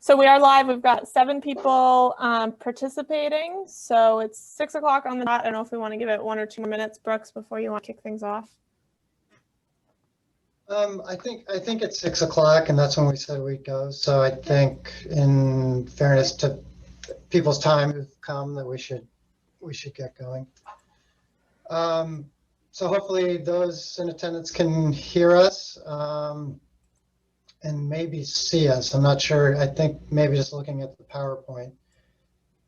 So we are live. We've got 7 people participating. So it's 6 o'clock on the dot. I don't know if we want to give it 1 or 2 more minutes, Brooks, before you want to kick things off. I think it's 6 o'clock, and that's when we said we'd go. So I think, in fairness to people's time who've come, that we should get going. So hopefully those in attendance can hear us and maybe see us. I'm not sure. I think maybe just looking at the PowerPoint.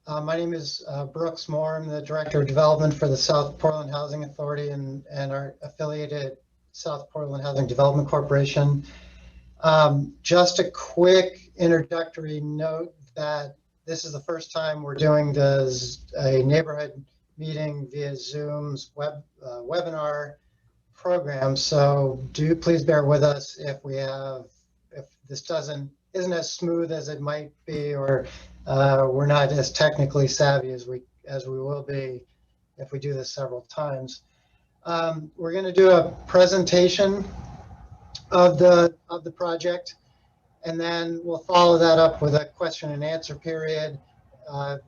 My name is Brooks Moore. I'm the Director of Development for the South Portland Housing Authority and our affiliated South Portland Housing Development Corporation. Just a quick introductory note that this is the first time we're doing a neighborhood meeting via Zoom's webinar program. So do please bear with us if this isn't as smooth as it might be, or we're not as technically savvy as we will be if we do this several times. We're going to do a presentation of the project, and then we'll follow that up with a question and answer period.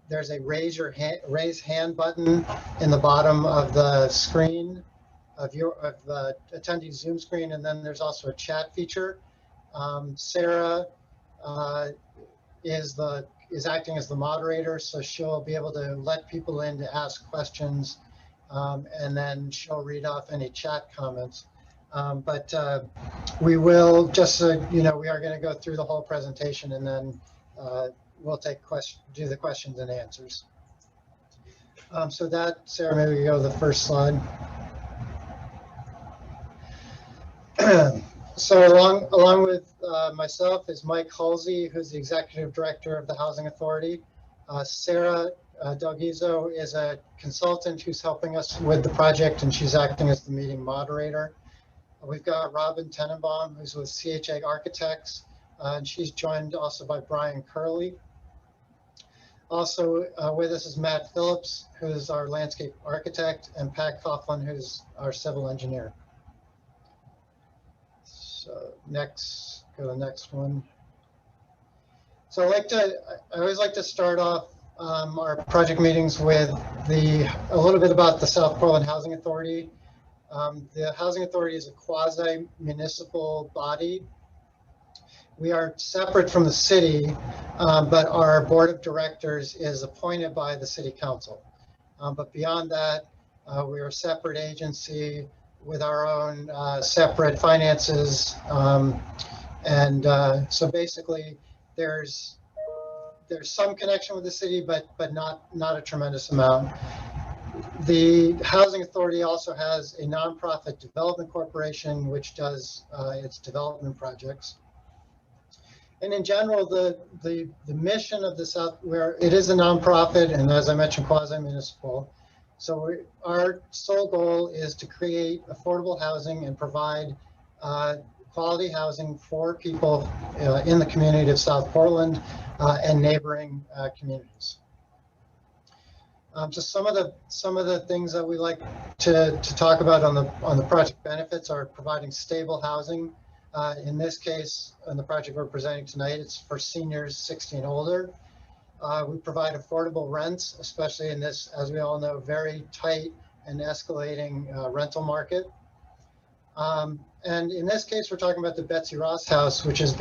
There's a raise hand button in the bottom of the screen of the attendee Zoom screen, and then there's also a chat feature. Sarah is acting as the moderator, so she'll be able to let people in to ask questions, and then she'll read off any chat comments. But we will just, we are going to go through the whole presentation, and then we'll do the questions and answers. So Sarah, maybe we go to the first slide. So along with myself is Mike Halsey, who's the Executive Director of the Housing Authority. Sarah Delgizo is a consultant who's helping us with the project, and she's acting as the meeting moderator. We've got Robin Tenenbaum, who's with CHA Architects, and she's joined also by Brian Curley. Also with us is Matt Phillips, who's our landscape architect, and Pat Coughlin, who's our civil engineer. So go to the next one. So I always like to start off our project meetings with a little bit about the South Portland Housing Authority. The Housing Authority is a quasi-municipal body. We are separate from the city, but our board of directors is appointed by the city council. But beyond that, we are a separate agency with our own separate finances, and so basically there's some connection with the city, but not a tremendous amount. The Housing Authority also has a nonprofit development corporation which does its development projects. And in general, the mission of the South, where it is a nonprofit and, as I mentioned, quasi-municipal. So our sole goal is to create affordable housing and provide quality housing for people in the community of South Portland and neighboring communities. So some of the things that we like to talk about on the project benefits are providing stable housing. In this case, on the project we're presenting tonight, it's for seniors 60 and older. We provide affordable rents, especially in this, as we all know, very tight and escalating rental market. And in this case, we're talking about the Betsy Ross house, which is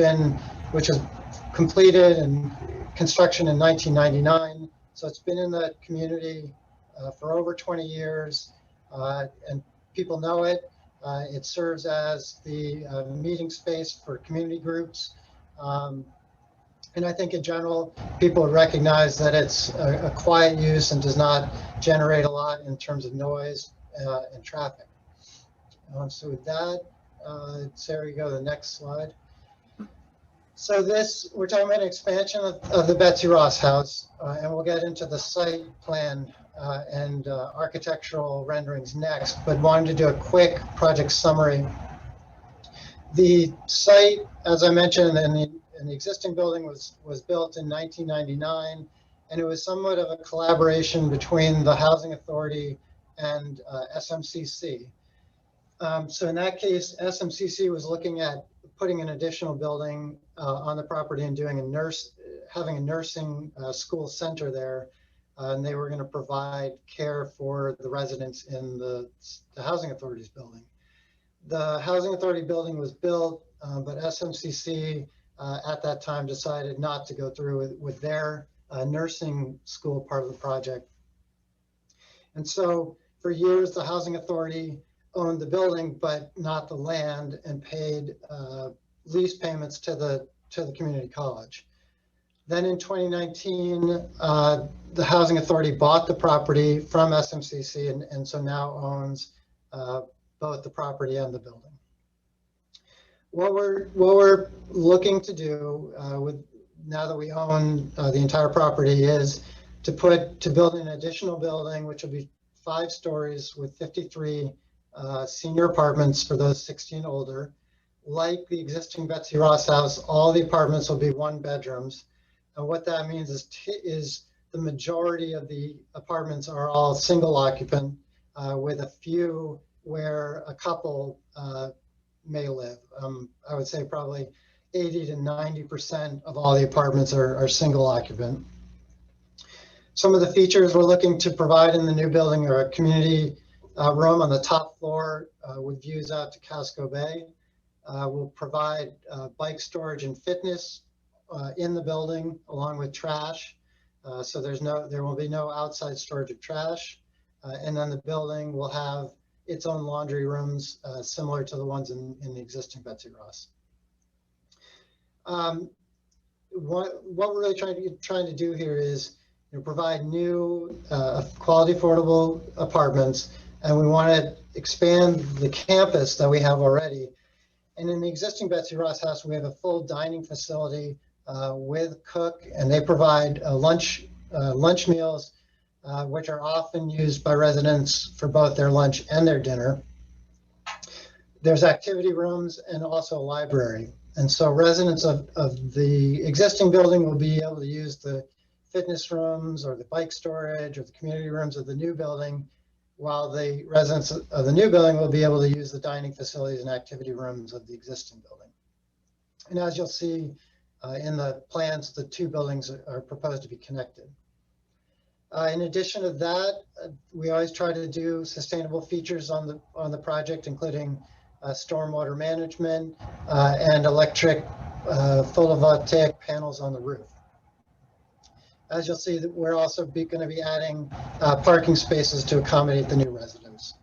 completed and construction in 1999. So it's been in the community for over 20 years, and people know it. It serves as the meeting space for community groups. And I think in general, people recognize that it's a quiet use and does not generate a lot in terms of noise and traffic. So with that, Sarah, you go to the next slide. So we're talking about an expansion of the Betsy Ross house, and we'll get into the site plan and architectural renderings next, but wanted to do a quick project summary. The site, as I mentioned, and the existing building was built in 1999, and it was somewhat of a collaboration between the Housing Authority and SMCC. So in that case, SMCC was looking at putting an additional building on the property and doing having a nursing school center there, and they were going to provide care for the residents in the Housing Authority's building. The Housing Authority building was built, but SMCC at that time decided not to go through with their nursing school part of the project. And so for years, the Housing Authority owned the building, but not the land, and paid lease payments to the community college. Then in 2019, the Housing Authority bought the property from SMCC, and so now owns both the property and the building. What we're looking to do now that we own the entire property is to build an additional building, which will be 5 stories with 53 senior apartments for those 16 older. Like the existing Betsy Ross house, all the apartments will be 1 bedrooms. And what that means is the majority of the apartments are all single occupant, with a few where a couple may live. I would say probably 80 to 90% of all the apartments are single occupant. Some of the features we're looking to provide in the new building are a community room on the top floor with views out to Casco Bay. We'll provide bike storage and fitness in the building, along with trash. So there will be no outside storage of trash. And then the building will have its own laundry rooms, similar to the ones in the existing Betsy Ross. What we're really trying to do here is provide new quality affordable apartments, and we want to expand the campus that we have already. And in the existing Betsy Ross house, we have a full dining facility with cook, and they provide lunch meals, which are often used by residents for both their lunch and their dinner. There's activity rooms and also a library. And so residents of the existing building will be able to use the fitness rooms or the bike storage or the community rooms of the new building, while the residents of the new building will be able to use the dining facilities and activity rooms of the existing building. And as you'll see in the plans, the 2 buildings are proposed to be connected. In addition to that, we always try to do sustainable features on the project, including stormwater management and electric photovoltaic panels on the roof. As you'll see, that we're also going to be adding parking spaces to accommodate the new residents.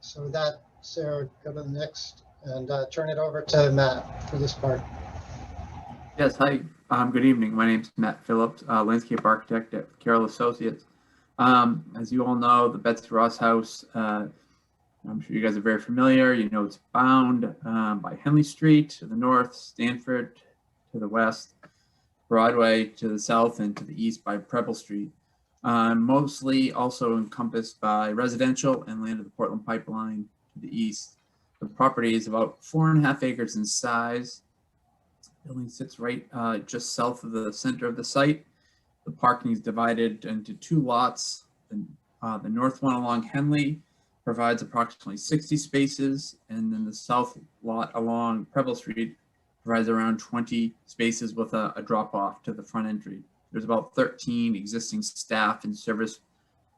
So with that, Sarah, go to the next and turn it over to Matt for this part. Yes, hi. Good evening. My name is Matt Phillips, landscape architect at Carroll Associates. As you all know, the Betsy Ross house, I'm sure you guys are very familiar. You know, it's bound by Henley Street to the north, Stanford to the west, Broadway to the south, and to the east by Preble Street. Mostly also encompassed by residential and land of the Portland Pipeline to the east. The property is about 4.5 acres in size. The building sits right just south of the center of the site. The parking is divided into 2 lots. The north one along Henley provides approximately 60 spaces, and then the south lot along Preble Street provides around 20 spaces with a drop-off to the front entry. There's about 13 existing staff and service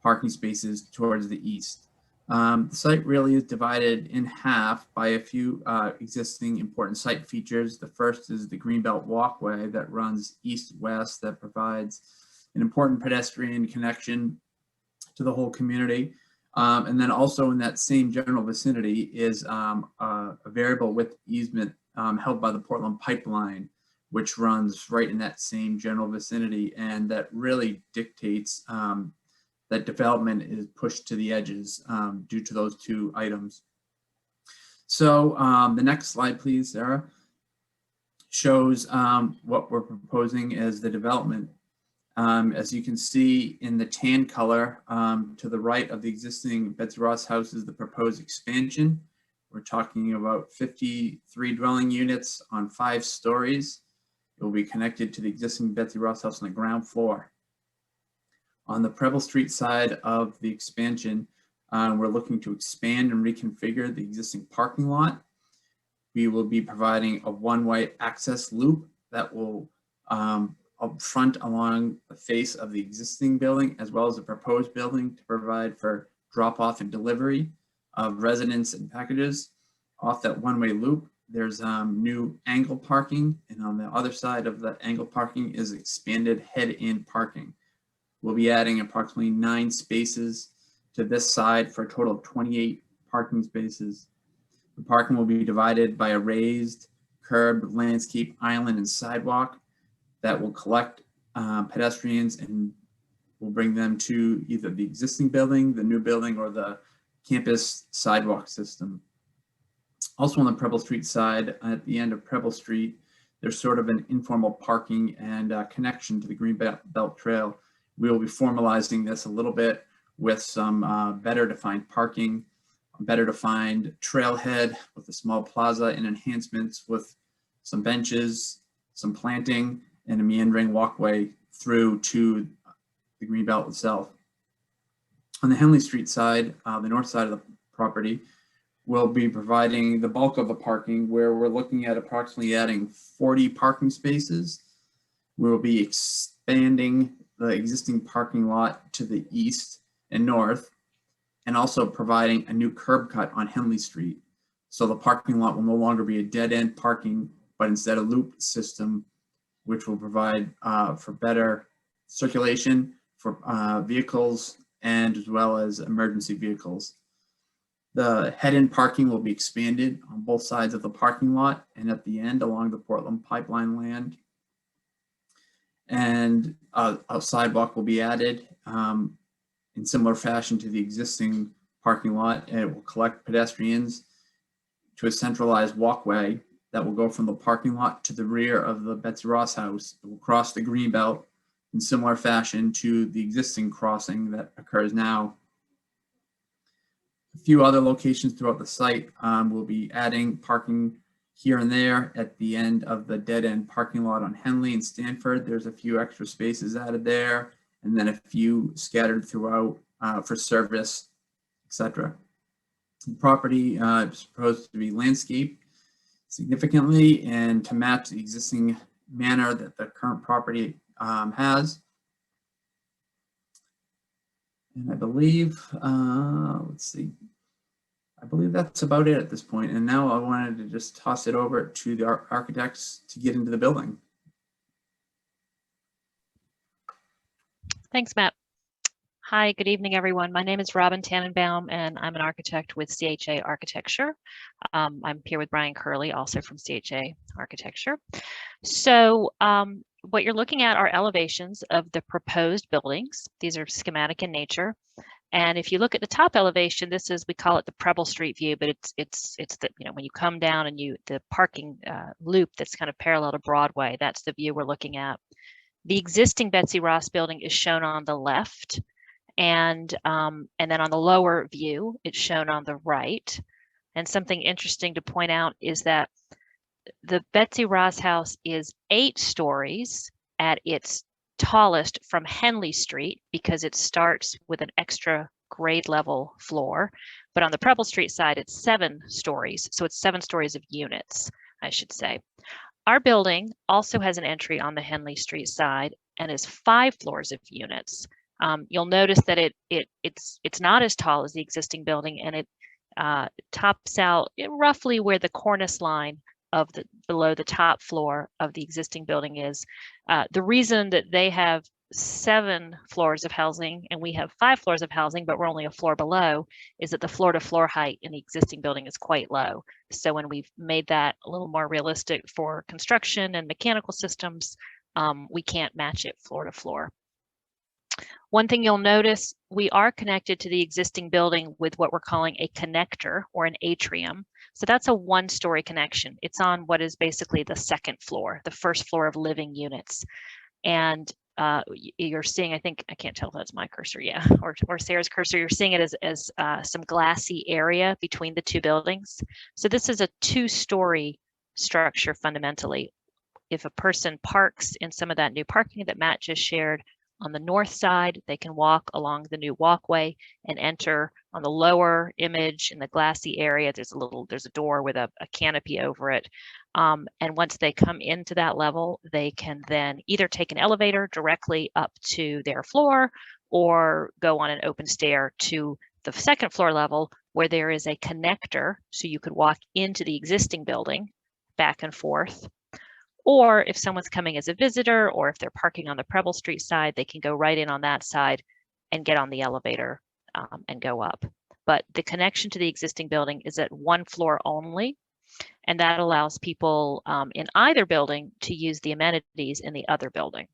parking spaces towards the east. The site really is divided in half by a few existing important site features. The first is the Greenbelt Walkway that runs east-west, that provides an important pedestrian connection to the whole community. And then also in that same general vicinity is a variable width easement held by the Portland Pipeline, which runs right in that same general vicinity, and that really dictates that development is pushed to the edges due to those 2 items. So the next slide, please, Sarah, shows what we're proposing as the development. As you can see in the tan color, to the right of the existing Betsy Ross house is the proposed expansion. We're talking about 53 dwelling units on 5 stories. It will be connected to the existing Betsy Ross house on the ground floor. On the Preble Street side of the expansion, we're looking to expand and reconfigure the existing parking lot. We will be providing a one-way access loop that will up front along the face of the existing building, as well as the proposed building, to provide for drop-off and delivery of residents and packages. Off that one-way loop, there's new angle parking, and on the other side of the angle parking is expanded head-in parking. We'll be adding approximately 9 spaces to this side for a total of 28 parking spaces. The parking will be divided by a raised curb, landscape, island, and sidewalk that will collect pedestrians and will bring them to either the existing building, the new building, or the campus sidewalk system. Also on the Preble Street side, at the end of Preble Street, there's sort of an informal parking and connection to the Green Belt Trail. We will be formalizing this a little bit with some better defined parking, better defined trailhead with a small plaza and enhancements with some benches, some planting, and a meandering walkway through to the Greenbelt itself. On the Henley Street side, the north side of the property, we'll be providing the bulk of the parking, where we're looking at approximately adding 40 parking spaces. We will be expanding the existing parking lot to the east and north, and also providing a new curb cut on Henley Street. So the parking lot will no longer be a dead-end parking, but instead a loop system, which will provide for better circulation for vehicles and as well as emergency vehicles. The head-in parking will be expanded on both sides of the parking lot and at the end along the Portland Pipeline land. And a sidewalk will be added in similar fashion to the existing parking lot, and it will collect pedestrians to a centralized walkway that will go from the parking lot to the rear of the Betsy Ross house. It will cross the Greenbelt in similar fashion to the existing crossing that occurs now. A few other locations throughout the site will be adding parking here and there at the end of the dead-end parking lot on Henley and Stanford. There's a few extra spaces added there, and then a few scattered throughout for service, etc. The property is supposed to be landscaped significantly and to match the existing manner that the current property has. And I believe, let's see, I believe that's about it at this point. And now I wanted to just toss it over to the architects to get into the building. Thanks, Matt. Hi, good evening, everyone. My name is Robin Tannenbaum, and I'm an architect with CHA Architecture. I'm here with Brian Curley, also from CHA Architecture. So what you're looking at are elevations of the proposed buildings. These are schematic in nature. And if you look at the top elevation, this is, we call it the Preble Street view, but it's the, you know, when you come down and the parking loop that's kind of parallel to Broadway, that's the view we're looking at. The existing Betsy Ross building is shown on the left, and then on the lower view, it's shown on the right. And something interesting to point out is that the Betsy Ross house is 8 stories at its tallest from Henley Street, because it starts with an extra grade level floor. But on the Preble Street side, it's 7 stories. So it's 7 stories of units, I should say. Our building also has an entry on the Henley Street side and is 5 floors of units. You'll notice that it's not as tall as the existing building, and it tops out roughly where the cornice line of below the top floor of the existing building is. The reason that they have 7 floors of housing and we have 5 floors of housing, but we're only a floor below, is that the floor to floor height in the existing building is quite low. So when we've made that a little more realistic for construction and mechanical systems, we can't match it floor to floor. One thing you'll notice, we are connected to the existing building with what we're calling a connector or an atrium. So that's a 1-story connection. It's on what is basically the 2nd floor, the 1st floor of living units. And you're seeing, I think, I can't tell if that's my cursor, yeah, or Sarah's cursor, you're seeing it as some glassy area between the 2 buildings. So this is a 2-story structure fundamentally. If a person parks in some of that new parking that Matt just shared, On the north side, they can walk along the new walkway and enter. On the lower image in the glassy area, there's a door with a canopy over it. And once they come into that level, they can then either take an elevator directly up to their floor or go on an open stair to the second floor level, where there is a connector, so you could walk into the existing building back and forth. Or if someone's coming as a visitor, or if they're parking on the Preble Street side, they can go right in on that side and get on the elevator and go up. But the connection to the existing building is at one floor only, and that allows people in either building to use the amenities in the other building.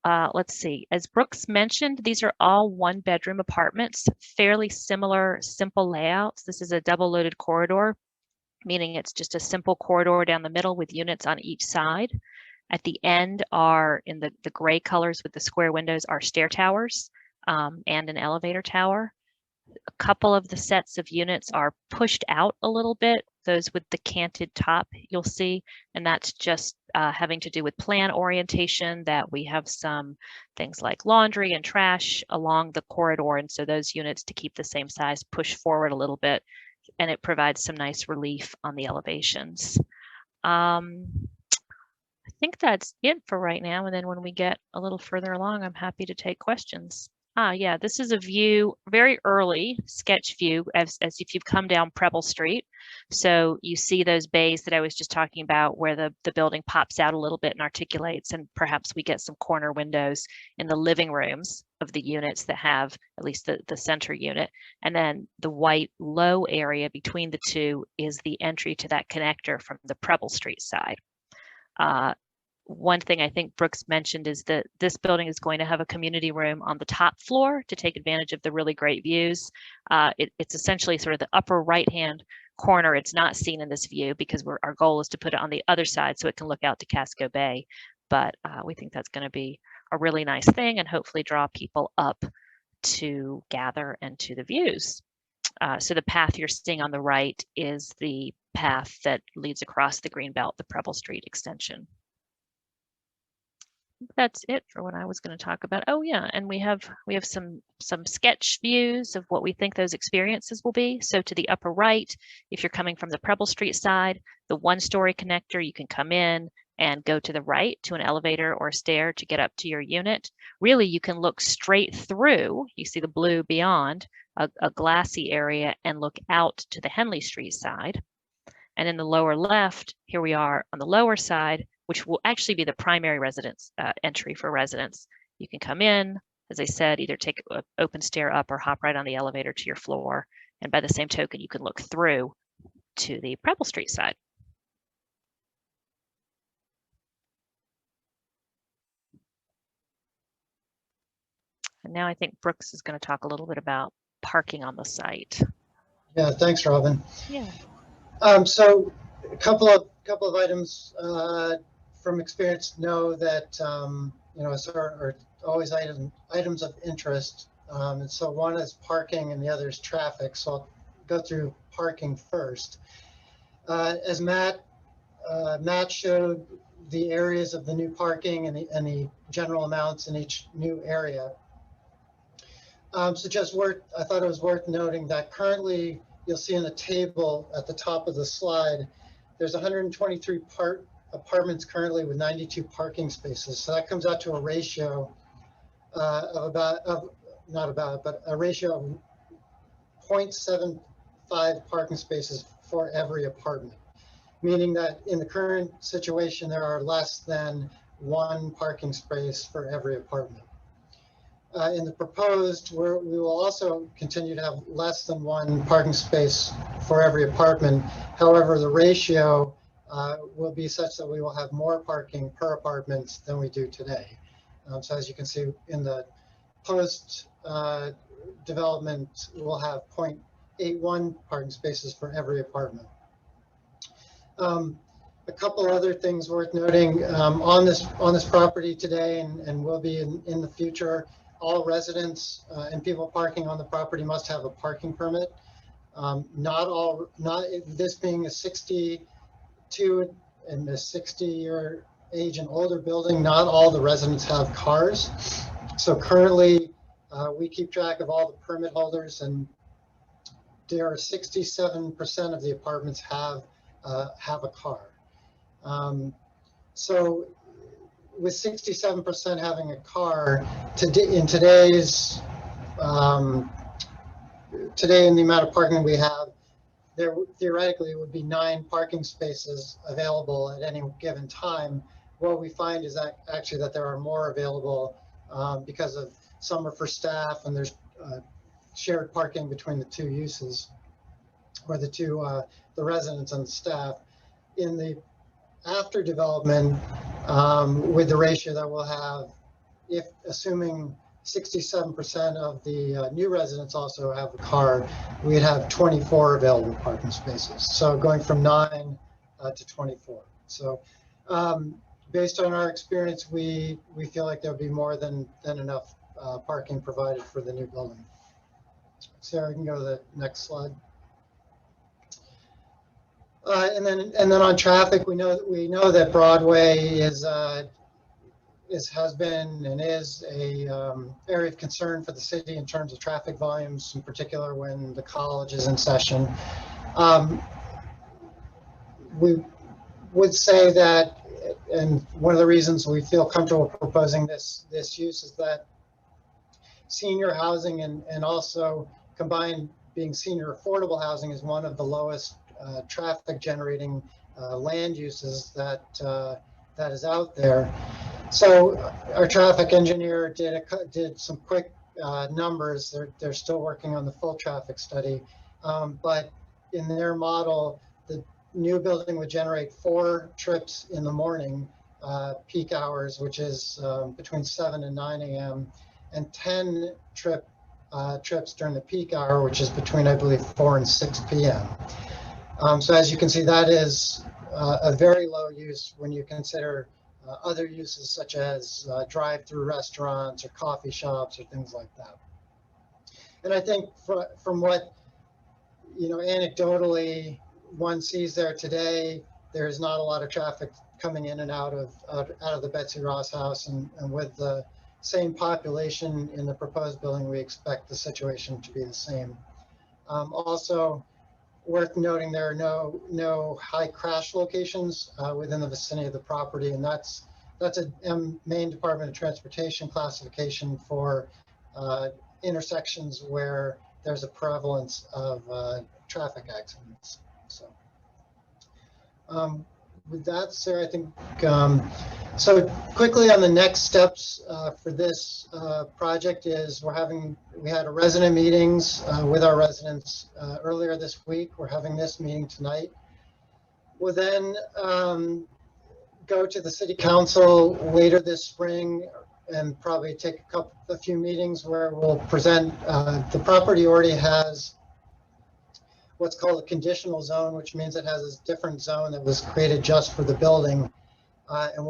Let's see, as Brooks mentioned, these are all one-bedroom apartments, fairly similar, simple layouts. This is a double-loaded corridor, meaning it's just a simple corridor down the middle with units on each side. At the end are, in the gray colors with the square windows, are stair towers and an elevator tower. A couple of the sets of units are pushed out a little bit, those with the canted top you'll see, and that's just having to do with plan orientation, that we have some things like laundry and trash along the corridor, and so those units, to keep the same size, push forward a little bit, and it provides some nice relief on the elevations. I think that's it for right now, and then when we get a little further along, I'm happy to take questions. Yeah, this is a view, very early sketch view, as if you've come down Preble Street. So you see those bays that I was just talking about, where the building pops out a little bit and articulates, and perhaps we get some corner windows in the living rooms of the units that have at least the center unit. And then the white low area between the two is the entry to that connector from the Preble Street side. One thing I think Brooks mentioned is that this building is going to have a community room on the top floor to take advantage of the really great views. It's essentially sort of the upper right-hand corner. It's not seen in this view because our goal is to put it on the other side so it can look out to Casco Bay. But we think that's going to be a really nice thing and hopefully draw people up to gather and to the views. So the path you're seeing on the right is the path that leads across the Greenbelt, the Preble Street extension. That's it for what I was going to talk about. Oh yeah, and we have some sketch views of what we think those experiences will be. So to the upper right, if you're coming from the Preble Street side, the one-story connector, you can come in and go to the right to an elevator or a stair to get up to your unit. Really, you can look straight through, you see the blue beyond, a glassy area, and look out to the Henley Street side. And in the lower left, here we are on the lower side, which will actually be the primary residence entry for residents. You can come in, as I said, either take an open stair up or hop right on the elevator to your floor. And by the same token, you can look through to the Preble Street side. And now I think Brooks is going to talk a little bit about parking on the site. Yeah, thanks, Robin. Yeah. So a couple of items from experience know that are always items of interest. And so one is parking and the other is traffic. So I'll go through parking first. As Matt showed the areas of the new parking and the general amounts in each new area. So I thought it was worth noting that currently you'll see in the table at the top of the slide, there's 123 apartments currently with 92 parking spaces. So that comes out to a ratio of a ratio of 0.75 parking spaces for every apartment, meaning that in the current situation, there are less than one parking space for every apartment. In the proposed, we will also continue to have less than one parking space for every apartment. However, the ratio will be such that we will have more parking per apartment than we do today. So as you can see in the post development, we'll have 0.81 parking spaces for every apartment. A couple other things worth noting on this property today and will be in the future. All residents and people parking on the property must have a parking permit. Not this being a 62 and a 60-year age and older building, not all the residents have cars. So currently, we keep track of all the permit holders, and there are 67% of the apartments have a car. So with 67% having a car, in today's today in the amount of parking we have, there theoretically would be 9 parking spaces available at any given time. What we find is that actually that there are more available because of some are for staff, and there's shared parking between the two uses, or the residents and the staff. In the after development, with the ratio that we'll have, if assuming 67% of the new residents also have a car, we'd have 24 available parking spaces. So going from 9 to 24. So based on our experience, we feel like there'll be more than enough parking provided for the new building. Sarah, you can go to the next slide. And then on traffic, we know that Broadway has been and is a area of concern for the city in terms of traffic volumes, in particular when the college is in session. We would say that, and one of the reasons we feel comfortable proposing this use is that senior housing and also combined being senior affordable housing is one of the lowest traffic generating land uses that is out there. So our traffic engineer did some quick numbers. They're still working on the full traffic study, but in their model, the new building would generate 4 trips in the morning, peak hours, which is between 7 and 9 a.m., and 10 trips during the peak hour, which is between, I believe, 4 and 6 p.m. So as you can see, that is a very low use when you consider other uses such as drive-through restaurants or coffee shops or things like that. And I think from what, anecdotally one sees there today, there's not a lot of traffic coming in and out of the Betsy Ross house, and with the same population in the proposed building, we expect the situation to be the same. Also, worth noting, there are no high crash locations within the vicinity of the property, and that's a Maine Department of Transportation classification for intersections where there's a prevalence of traffic accidents. So with that, Sarah, I think so quickly on the next steps for this project is we had a resident meetings with our residents earlier this week. We're having this meeting tonight. We'll then go to the city council later this spring and probably take a few meetings where we'll present. The property already has what's called a conditional zone, which means it has a different zone that was created just for the building, and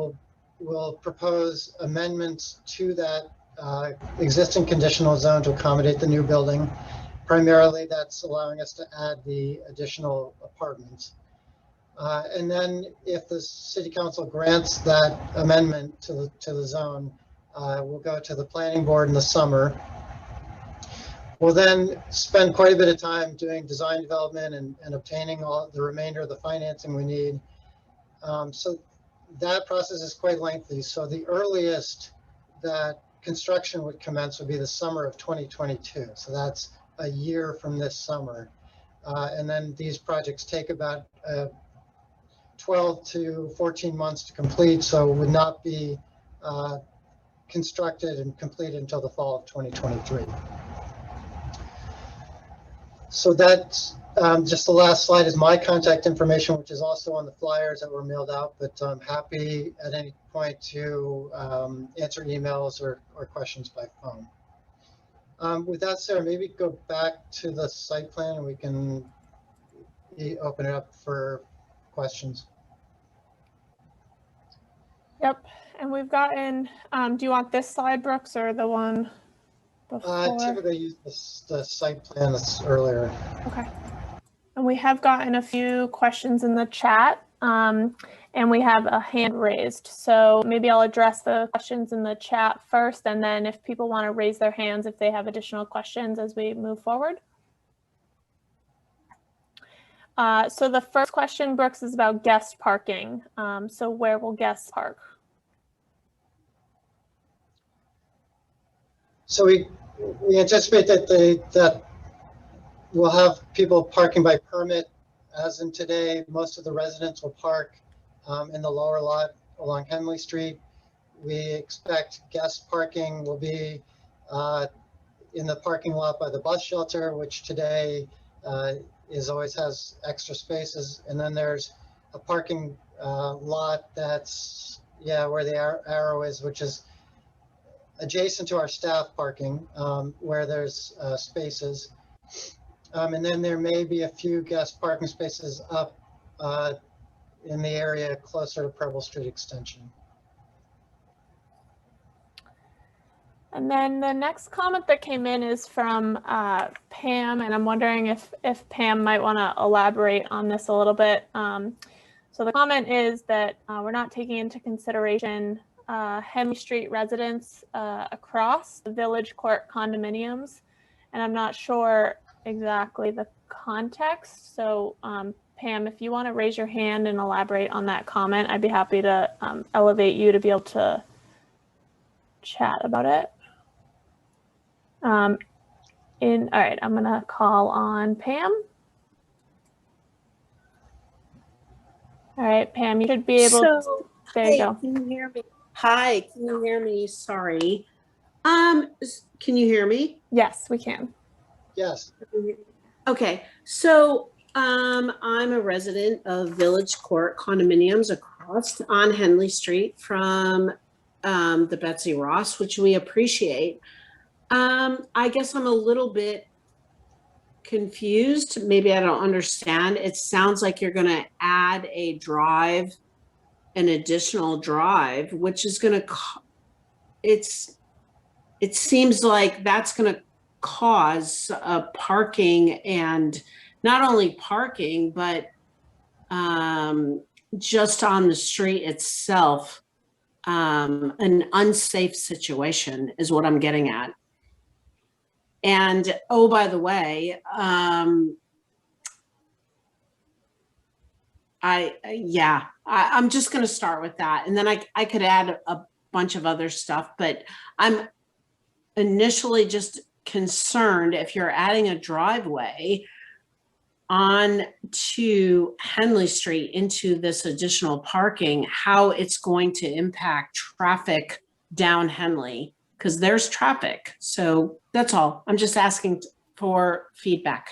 we'll propose amendments to that existing conditional zone to accommodate the new building. Primarily, that's allowing us to add the additional apartments. And then if the city council grants that amendment to the zone, we'll go to the planning board in the summer. We'll then spend quite a bit of time doing design development and obtaining all the remainder of the financing we need. So that process is quite lengthy. So the earliest that construction would commence would be the summer of 2022. So that's a year from this summer. And then these projects take about 12 to 14 months to complete. So would not be constructed and completed until the fall of 2023. So that's just the last slide is my contact information, which is also on the flyers that were mailed out, but I'm happy at any point to answer emails or questions by phone. With that, Sarah, maybe go back to the site plan and we can open it up for questions. Yep, and we've gotten, do you want this slide, Brooks, or the one before? Typically use the site plan that's earlier. Okay. And we have gotten a few questions in the chat. and we have a hand raised. So maybe I'll address the questions in the chat first, and then if people want to raise their hands if they have additional questions as we move forward. So the first question, Brooks, is about guest parking. So where will guests park? So we anticipate that we'll have people parking by permit, as in today. Most of the residents will park in the lower lot along Henley Street. We expect guest parking will be in the parking lot by the bus shelter, which today always has extra spaces. And then there's a parking lot that's where the arrow is, which is adjacent to our staff parking, where there's spaces. And then there may be a few guest parking spaces up in the area closer to Preble Street Extension. And then the next comment that came in is from Pam, and I'm wondering if Pam might want to elaborate on this a little bit. So the comment is that we're not taking into consideration Henley Street residents across the Village Court condominiums, and I'm not sure exactly the context. So Pam, if you want to raise your hand and elaborate on that comment, I'd be happy to elevate you to be able to chat about it. All right, I'm gonna call on Pam. All right, Pam, you should be able to, there you go. Can you hear me? Hi, can you hear me? Sorry. Can you hear me? Yes, we can. Yes. Okay, so I'm a resident of Village Court condominiums across on Henley Street from the Betsy Ross, which we appreciate. I guess I'm a little bit confused. Maybe I don't understand. It sounds like you're going to add a drive, an additional drive, which is going to, it seems like that's going to cause parking, and not only parking, but just on the street itself, an unsafe situation is what I'm getting at. And oh, by the way, I'm just going to start with that, and then I could add a bunch of other stuff, but I'm initially just concerned if you're adding a driveway on to Henley Street into this additional parking, how it's going to impact traffic down Henley, because there's traffic. So that's all. I'm just asking for feedback.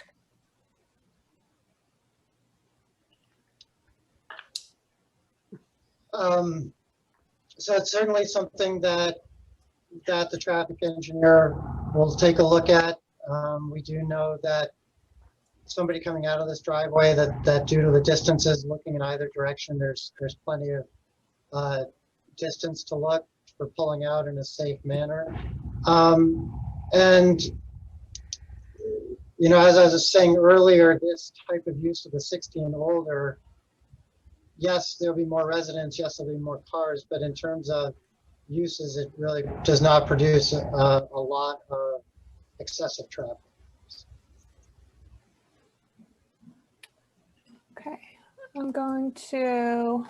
So it's certainly something that the traffic engineer will take a look at. We do know that somebody coming out of this driveway, that due to the distances looking in either direction, there's plenty of distance to look for pulling out in a safe manner. And you know, as I was saying earlier, this type of use of the 60 and older, yes, there'll be more residents, yes, there'll be more cars, but in terms of uses, it really does not produce a lot of excessive traffic. Okay, I'm going to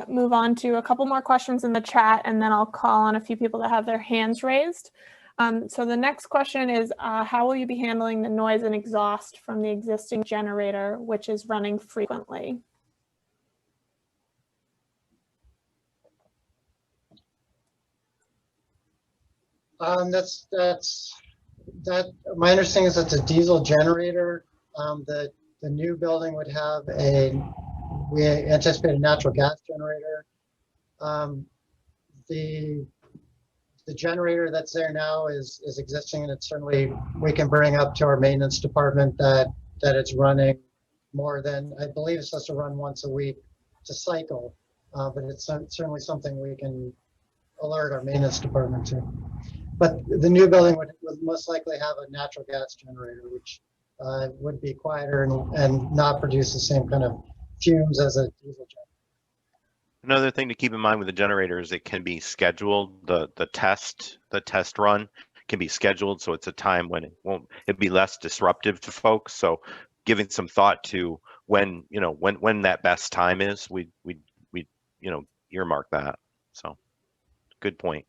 move on to a couple more questions in the chat, and then I'll call on a few people that have their hands raised. So the next question is, how will you be handling the noise and exhaust from the existing generator, which is running frequently? My understanding is it's a diesel generator. The new building would have we anticipate a natural gas generator. The generator that's there now is existing, and it's certainly, we can bring up to our maintenance department that it's running more than, I believe it's supposed to run once a week to cycle, but it's certainly something we can alert our maintenance department to. But the new building would most likely have a natural gas generator, which would be quieter and not produce the same kind of fumes as a diesel generator. Another thing to keep in mind with the generator is it can be scheduled. The test run can be scheduled, so it's a time when it'd be less disruptive to folks. So giving some thought to when that best time is, we earmark that. So good point.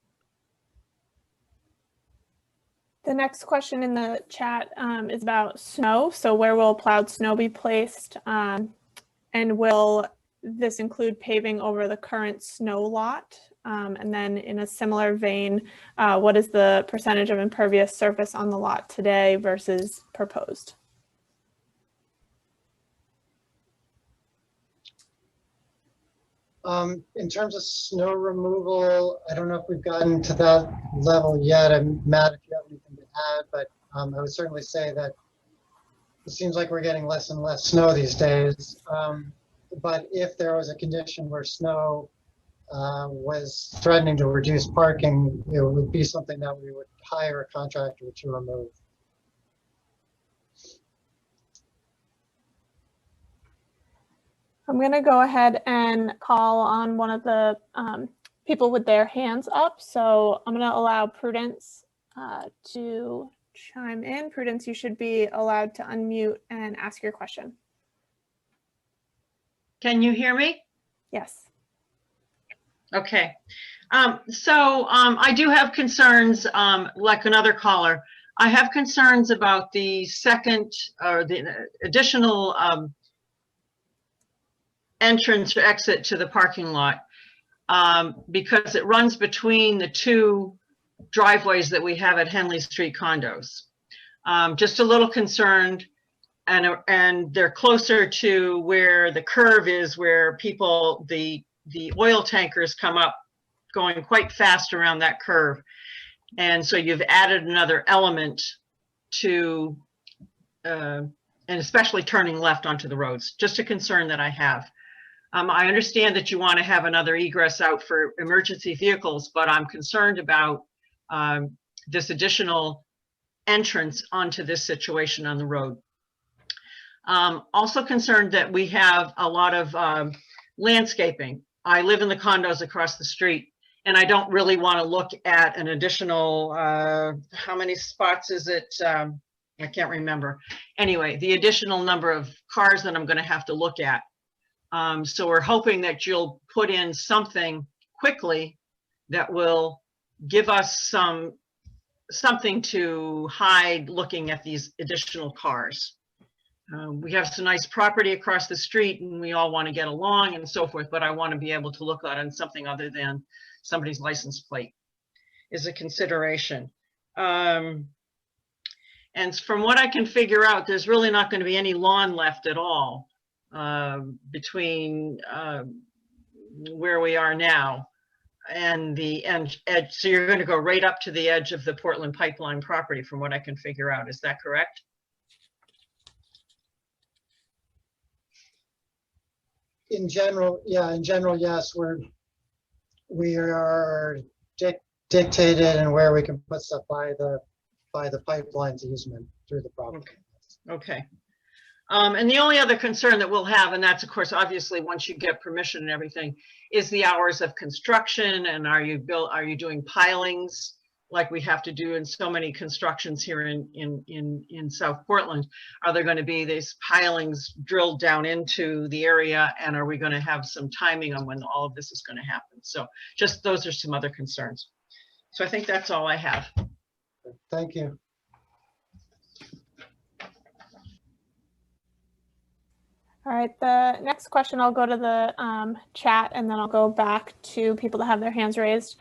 The next question in the chat is about snow. So where will plowed snow be placed? And will this include paving over the current snow lot? And then in a similar vein, what is the percentage of impervious surface on the lot today versus proposed? In terms of snow removal, I don't know if we've gotten to that level yet. Matt, if you have anything to add, but I would certainly say that it seems like we're getting less and less snow these days. But if there was a condition where snow was threatening to reduce parking, it would be something that we would hire a contractor to remove. I'm going to go ahead and call on one of the people with their hands up. So I'm going to allow Prudence to chime in. Prudence, you should be allowed to unmute and ask your question. Can you hear me? Yes. Okay. I do have concerns, like another caller. I have concerns about the second or the additional entrance or exit to the parking lot because it runs between the two driveways that we have at Henley Street condos. Just a little concerned, and they're closer to where the curve is, where people, the oil tankers come up going quite fast around that curve. And so you've added another element to, and especially turning left onto the roads, just a concern that I have. I understand that you want to have another egress out for emergency vehicles, but I'm concerned about this additional entrance onto this situation on the road. Also concerned that we have a lot of landscaping. I live in the condos across the street, and I don't really want to look at an additional, how many spots is it? I can't remember. Anyway, the additional number of cars that I'm going to have to look at. So we're hoping that you'll put in something quickly that will give us something to hide looking at these additional cars. We have some nice property across the street and we all want to get along and so forth, but I want to be able to look at on something other than somebody's license plate is a consideration. And from what I can figure out, there's really not going to be any lawn left at all between where we are now and the edge. So you're going to go right up to the edge of the Portland Pipeline property from what I can figure out. Is that correct? In general, yeah, yes, we are dictated in where we can put stuff by the pipeline's easement through the property. Okay. And the only other concern that we'll have, and that's of course, obviously, once you get permission and everything, is the hours of construction. And are you doing pilings like we have to do in so many constructions here in South Portland? Are there going to be these pilings drilled down into the area? And are we going to have some timing on when all of this is going to happen? So just those are some other concerns. So I think that's all I have. Thank you. All right, the next question, I'll go to the chat and then I'll go back to people that have their hands raised.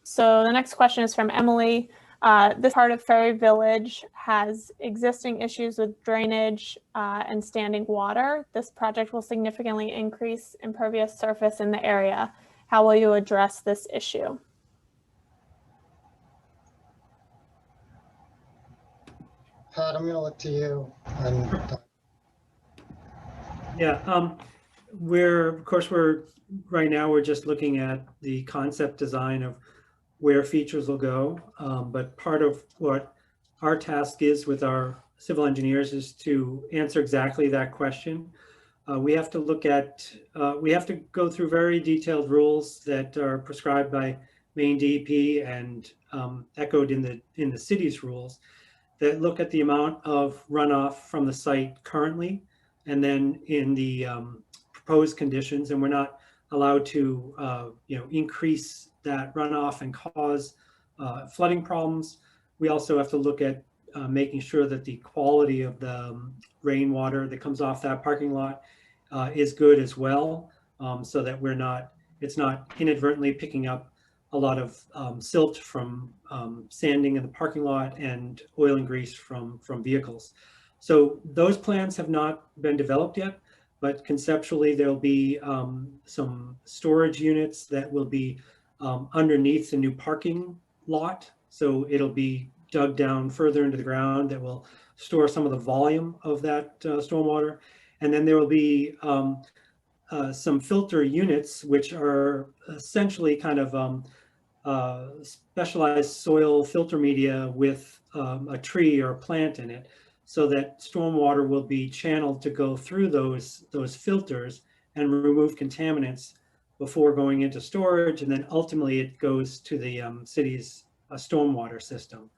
So the next question is from Emily. This part of Ferry Village has existing issues with drainage and standing water. This project will significantly increase impervious surface in the area. How will you address this issue? Pat, I'm going to look to you. Yeah, right now we're just looking at the concept design of where features will go. But part of what our task is with our civil engineers is to answer exactly that question. we have to look at, we have to go through very detailed rules that are prescribed by Maine DEP and echoed in the city's rules that look at the amount of runoff from the site currently, and then in the proposed conditions, and we're not allowed to, increase that runoff and cause flooding problems. We also have to look at making sure that the quality of the rainwater that comes off that parking lot is good as well, so that it's not inadvertently picking up a lot of silt from sanding in the parking lot and oil and grease from vehicles. So those plans have not been developed yet, but conceptually there'll be some storage units that will be underneath the new parking lot. So it'll be dug down further into the ground that will store some of the volume of that stormwater. And then there will be some filter units, which are essentially kind of specialized soil filter media with a tree or a plant in it, so that stormwater will be channeled to go through those filters and remove contaminants before going into storage, and then ultimately it goes to the city's stormwater system.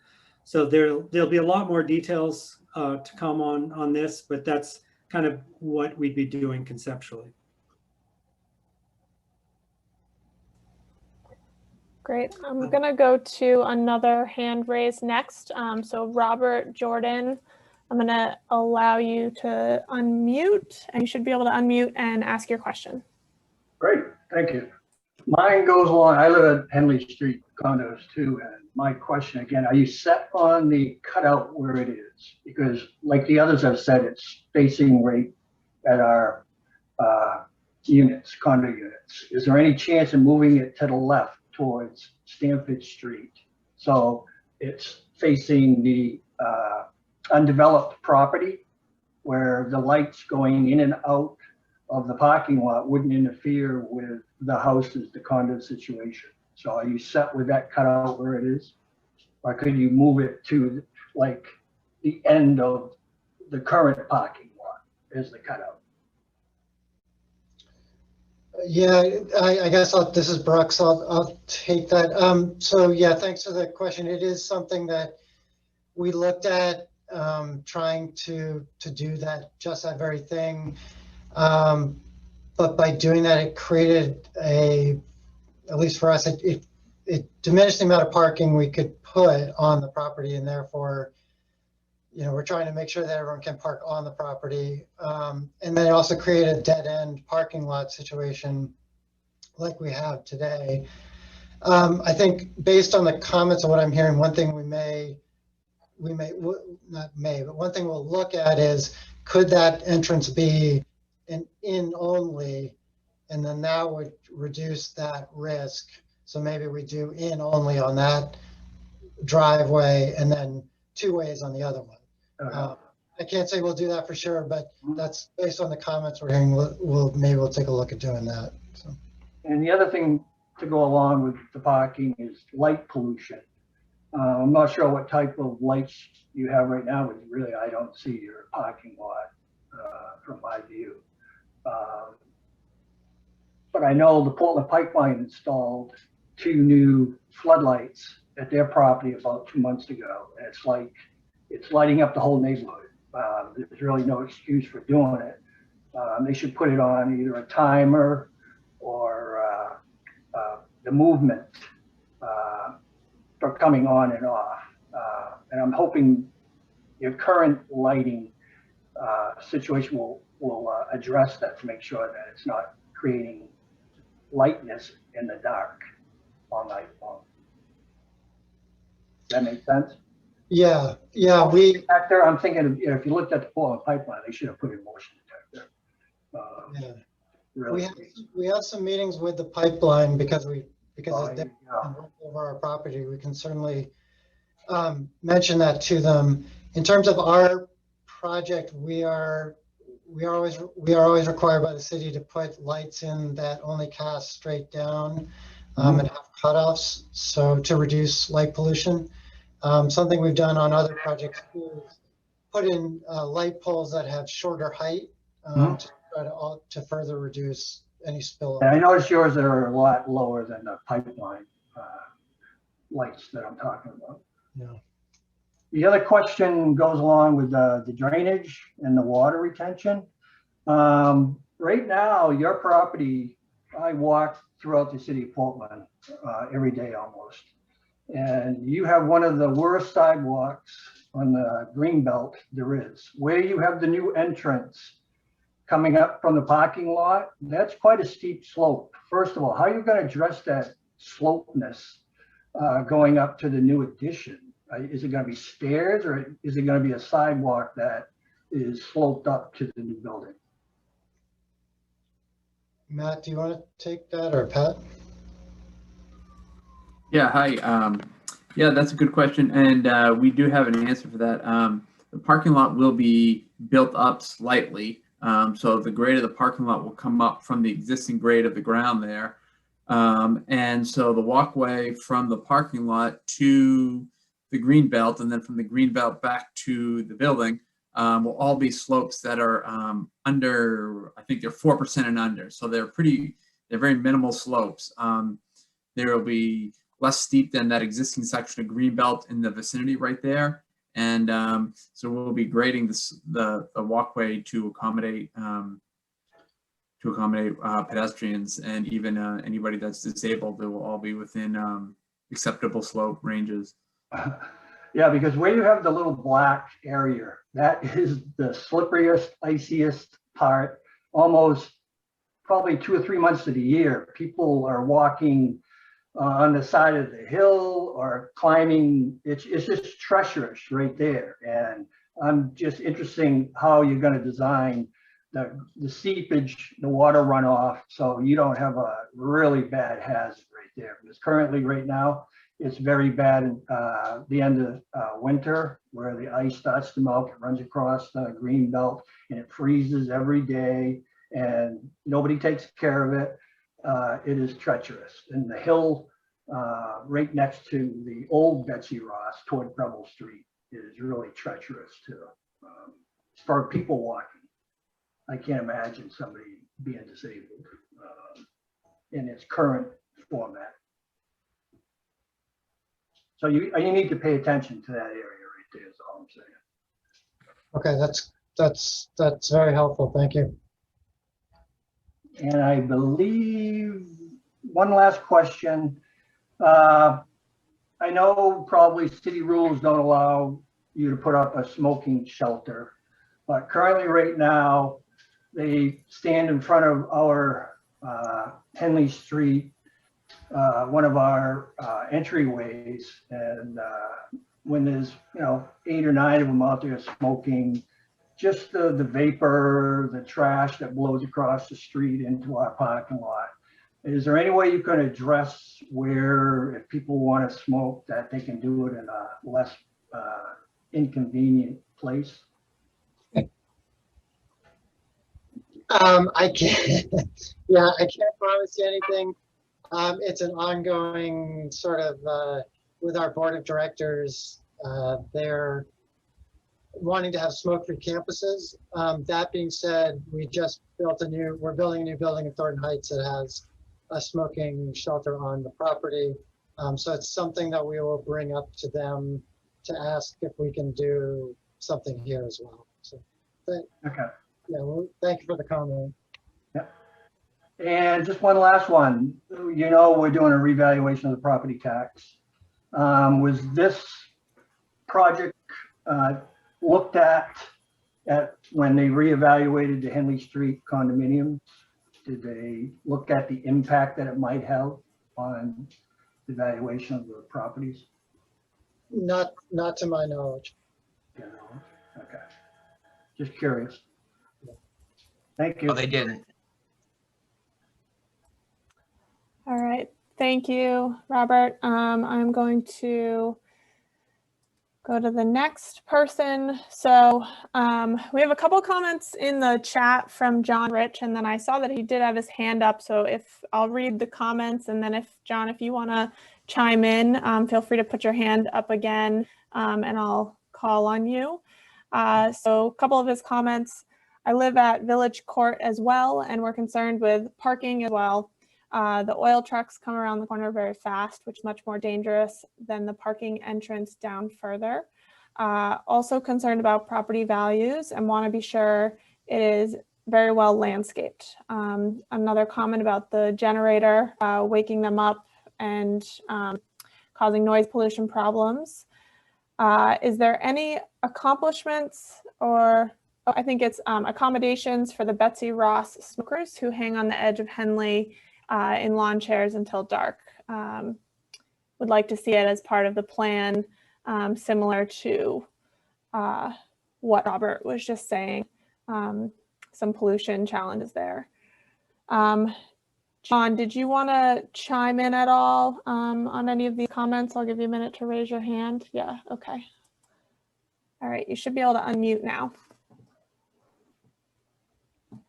So there'll be a lot more details to come on this, but that's kind of what we'd be doing conceptually. Great. I'm going to go to another hand raised next. So Robert Jordan, I'm going to allow you to unmute, and you should be able to unmute and ask your question. Great, thank you. Mine goes along, I live at Henley Street condos too, and my question again, are you set on the cutout where it is? Because like the others have said, it's facing right at our units, condo units. Is there any chance of moving it to the left towards Stanford Street? So it's facing the undeveloped property where the lights going in and out of the parking lot wouldn't interfere with the houses, the condo situation. So are you set with that cutout where it is? Or could you move it to like the end of the current parking lot as the cutout? Yeah, I guess this is Brooks. I'll take that. So yeah, thanks for the question. It is something that we looked at, trying to do that, just that very thing. But by doing that, it created at least for us, it diminished the amount of parking we could put on the property, and therefore, we're trying to make sure that everyone can park on the property. And then it also created a dead end parking lot situation like we have today. I think based on the comments of what I'm hearing, one thing one thing we'll look at is, could that entrance be an in only, and then that would reduce that risk. So maybe we do in only on that driveway and then two ways on the other one. I can't say we'll do that for sure, but that's based on the comments we're hearing. We'll take a look at doing that. So. And the other thing to go along with the parking is light pollution. I'm not sure what type of lights you have right now, but really I don't see your parking lot from my view. But I know the Portland Pipeline installed 2 new floodlights at their property about 2 months ago. And it's lighting up the whole neighborhood. There's really no excuse for doing it. They should put it on either a timer or the movement for coming on and off. And I'm hoping your current lighting situation will address that to make sure that it's not creating lightness in the dark all night long. Does that make sense? Yeah. Detector, I'm thinking, if you looked at the Portland Pipeline, they should have put in motion detector. Yeah. Really. We have some meetings with the pipeline because it's Yeah. over our property. We can certainly mention that to them. In terms of our project, we are always required by the city to put lights in that only cast straight down and have cutoffs, so to reduce light pollution. Something we've done on other projects too is put in light poles that have shorter height to try to further reduce any And spillover. I noticed yours are a lot lower than the pipeline lights that I'm talking about. Yeah. The other question goes along with the drainage and the water retention. Right now, your property, I walk throughout the city of Portland every day almost. And you have one of the worst sidewalks on the green belt there is. Where you have the new entrance coming up from the parking lot, that's quite a steep slope. First of all, how are you going to address that slopeness going up to the new addition? Is it going to be stairs, or is it going to be a sidewalk that is sloped up to the new building? Matt, do you want to take that, or Pat? Yeah, hi. Yeah, that's a good question, and we do have an answer for that. The parking lot will be built up slightly, so the grade of the parking lot will come up from the existing grade of the ground there, and so the walkway from the parking lot to the green belt, and then from the green belt back to the building, will all be slopes that are under, I think they're 4% and under, so they're very minimal slopes. There will be less steep than that existing section of green belt in the vicinity right there. And so we'll be grading the walkway to accommodate pedestrians, and even anybody that's disabled. They will all be within acceptable slope ranges. Yeah, because where you have the little black area, that is the slipperiest, iciest part. Almost probably 2 or 3 months of the year, people are walking on the side of the hill or climbing. It's just treacherous right there. And I'm just interested in how you're going to design the seepage, the water runoff, so you don't have a really bad hazard right there. Because currently, right now, it's very bad at the end of winter, where the ice starts to melt, it runs across the green belt, and it freezes every day, and nobody takes care of it. It is treacherous. And the hill right next to the old Betsy Ross toward Preble Street is really treacherous too. For people walking, I can't imagine somebody being disabled in its current format. So you need to pay attention to that area right there, is all I'm saying. Okay, that's very helpful. Thank you. And I believe one last question. I know probably city rules don't allow you to put up a smoking shelter, but currently right now, they stand in front of our Henley Street, one of our entryways, and when there's 8 or 9 of them out there smoking, just the vapor, the trash that blows across the street into our parking lot. Is there any way you can address where, if people want to smoke, that they can do it in a less inconvenient place? I can't. Yeah, I can't promise you anything. It's an ongoing sort of with our board of directors. They're wanting to have smoke-free campuses. That being said, we're building a new building in Thornton Heights that has a smoking shelter on the property. So it's something that we will bring up to them to ask if we can do something here as well. So, Okay. Yeah, well, thank you for the comment. Yeah. And just one last one. We're doing a revaluation of the property tax. Was this project looked at when they reevaluated the Henley Street condominiums? Did they look at the impact that it might have on the valuation of the properties? Not to my knowledge. Okay. Just curious. Thank you. No, they didn't. All right. Thank you, Robert. I'm going to go to the next person. So we have a couple comments in the chat from John Rich, and then I saw that he did have his hand up. So I'll read the comments, and then if you want to chime in, feel free to put your hand up again, and I'll call on you. So a couple of his comments. I live at Village Court as well, and we're concerned with parking as well. The oil trucks come around the corner very fast, which is much more dangerous than the parking entrance down further. Also concerned about property values and want to be sure it is very well landscaped. Another comment about the generator, waking them up and causing noise pollution problems. Is there any accomplishments or I think it's accommodations for the Betsy Ross smokers who hang on the edge of Henley in lawn chairs until dark? Would like to see it as part of the plan, similar to what Robert was just saying. Some pollution challenges there. John, did you want to chime in at all on any of these comments? I'll give you a minute to raise your hand. Yeah, okay. All right, you should be able to unmute now.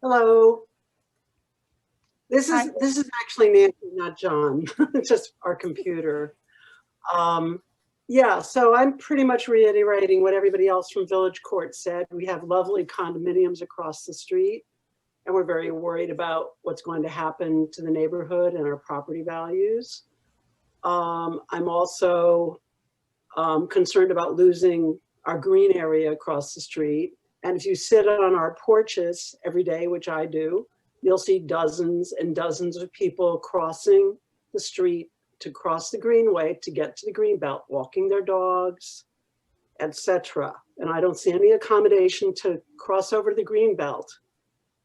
Hello. This is actually Nancy, not John, just our computer. Yeah, so I'm pretty much reiterating what everybody else from Village Court said. We have lovely condominiums across the street, and we're very worried about what's going to happen to the neighborhood and our property values. I'm also concerned about losing our green area across the street. And if you sit on our porches every day, which I do, you'll see dozens and dozens of people crossing the street to cross the greenway to get to the greenbelt, walking their dogs, etc. And I don't see any accommodation to cross over to the greenbelt.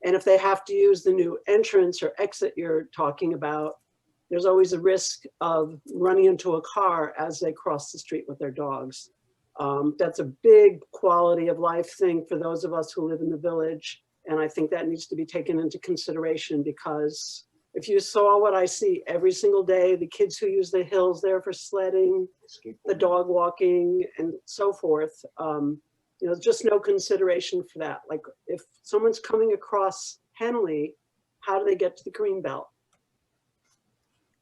And if they have to use the new entrance or exit you're talking about, there's always a risk of running into a car as they cross the street with their dogs. That's a big quality of life thing for those of us who live in the village. And I think that needs to be taken into consideration, because if you saw what I see every single day, the kids who use the hills there for sledding, the dog walking and so forth, you know, just no consideration for that. Like if someone's coming across Henley, how do they get to the greenbelt?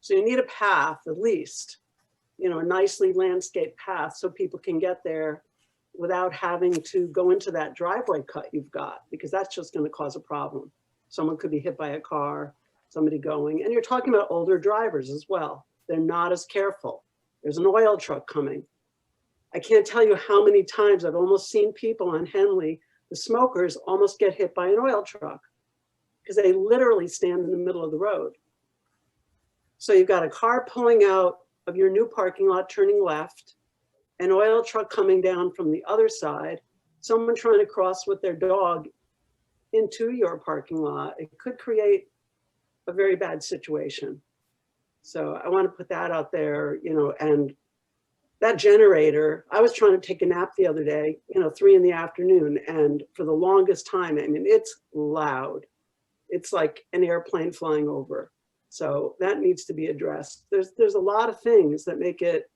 So you need a path, at least, you know, a nicely landscaped path so people can get there without having to go into that driveway cut you've got, because that's just going to cause a problem. Someone could be hit by a car, somebody going, and you're talking about older drivers as well. They're not as careful. There's an oil truck coming. I can't tell you how many times I've almost seen people on Henley, the smokers, almost get hit by an oil truck because they literally stand in the middle of the road. So you've got a car pulling out of your new parking lot, turning left, an oil truck coming down from the other side, someone trying to cross with their dog into your parking lot. It could create a very bad situation. So I want to put that out there, you know, and that generator, I was trying to take a nap the other day, you know, 3 in the afternoon, and for the longest time, I mean, it's loud. It's like an airplane flying over. So that needs to be addressed. There's a lot of things that make it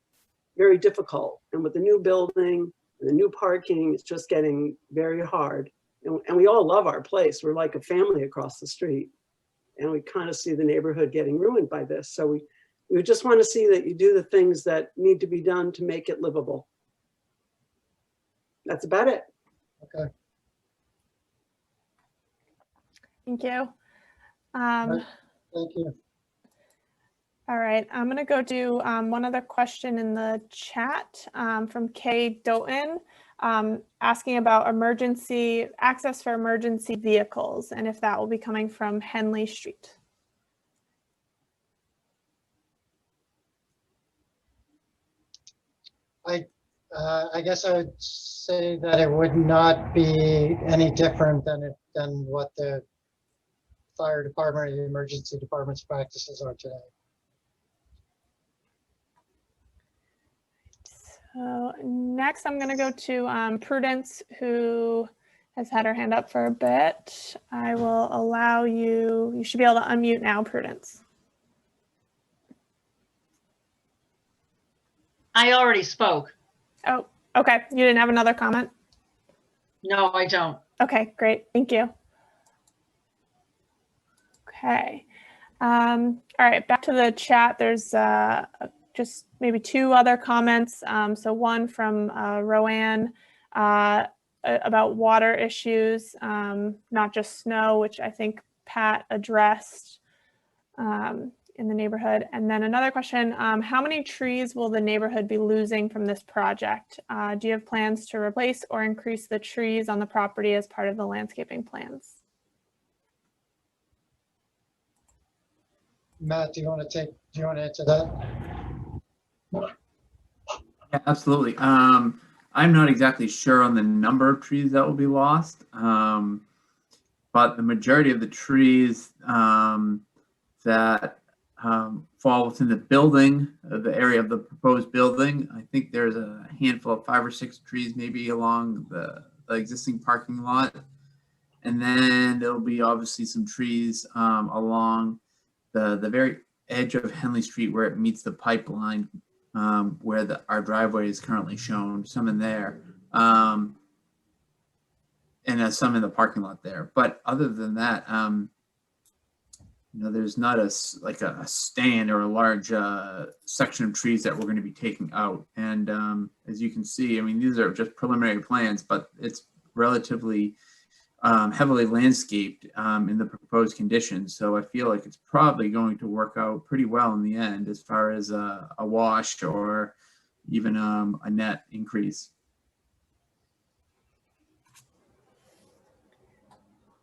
very difficult. And with the new building and the new parking, it's just getting very hard. And we all love our place. We're like a family across the street. And we kind of see the neighborhood getting ruined by this. So we just want to see that you do the things that need to be done to make it livable. That's about it. Okay. Thank you. Thank you. All right, I'm going to go do one other question in the chat from Kay Doughton, asking about emergency access for emergency vehicles and if that will be coming from Henley Street. I guess I would say that it would not be any different than what the fire department or the emergency department's practices are today. So next I'm going to go to Prudence, who has had her hand up for a bit. I will allow you, you should be able to unmute now, Prudence. I already spoke. Oh, okay. You didn't have another comment? No, I don't. Okay, great. Thank you. Okay. All right, back to the chat. There's just maybe 2 other comments. So one from Roanne about water issues, not just snow, which I think Pat addressed in the neighborhood. And then another question, how many trees will the neighborhood be losing from this project? Do you have plans to replace or increase the trees on the property as part of the landscaping plans? Matt, do you want to answer that? Yeah, absolutely. I'm not exactly sure on the number of trees that will be lost, but the majority of the trees that fall within the building, the area of the proposed building, I think there's a handful of 5 or 6 trees maybe along the existing parking lot. And then there'll be obviously some trees along the very edge of Henley Street where it meets the pipeline, where our driveway is currently shown, some in there, and some in the parking lot there. But other than that, there's not a stand or a large section of trees that we're going to be taking out. And as you can see, I mean, these are just preliminary plans, but it's relatively heavily landscaped in the proposed conditions. So I feel like it's probably going to work out pretty well in the end as far as a wash or even a net increase.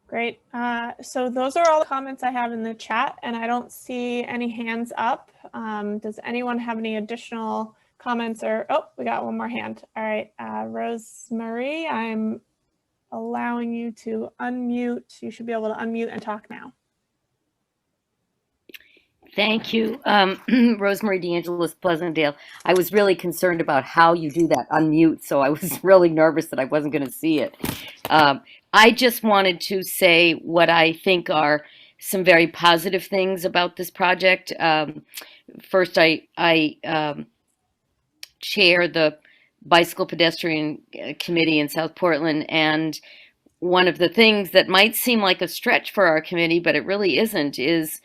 Great. So those are all the comments I have in the chat, and I don't see any hands up. Does anyone have any additional comments or, oh, we got one more hand. All right, Rosemary, I'm allowing you to unmute. You should be able to unmute and talk now. Thank you. Rosemary DeAngelis, Pleasantdale. I was really concerned about how you do that unmute, so I was really nervous that I wasn't going to see it. I just wanted to say what I think are some very positive things about this project. First, I chair the Bicycle Pedestrian Committee in South Portland, and one of the things that might seem like a stretch for our committee, but it really isn't, is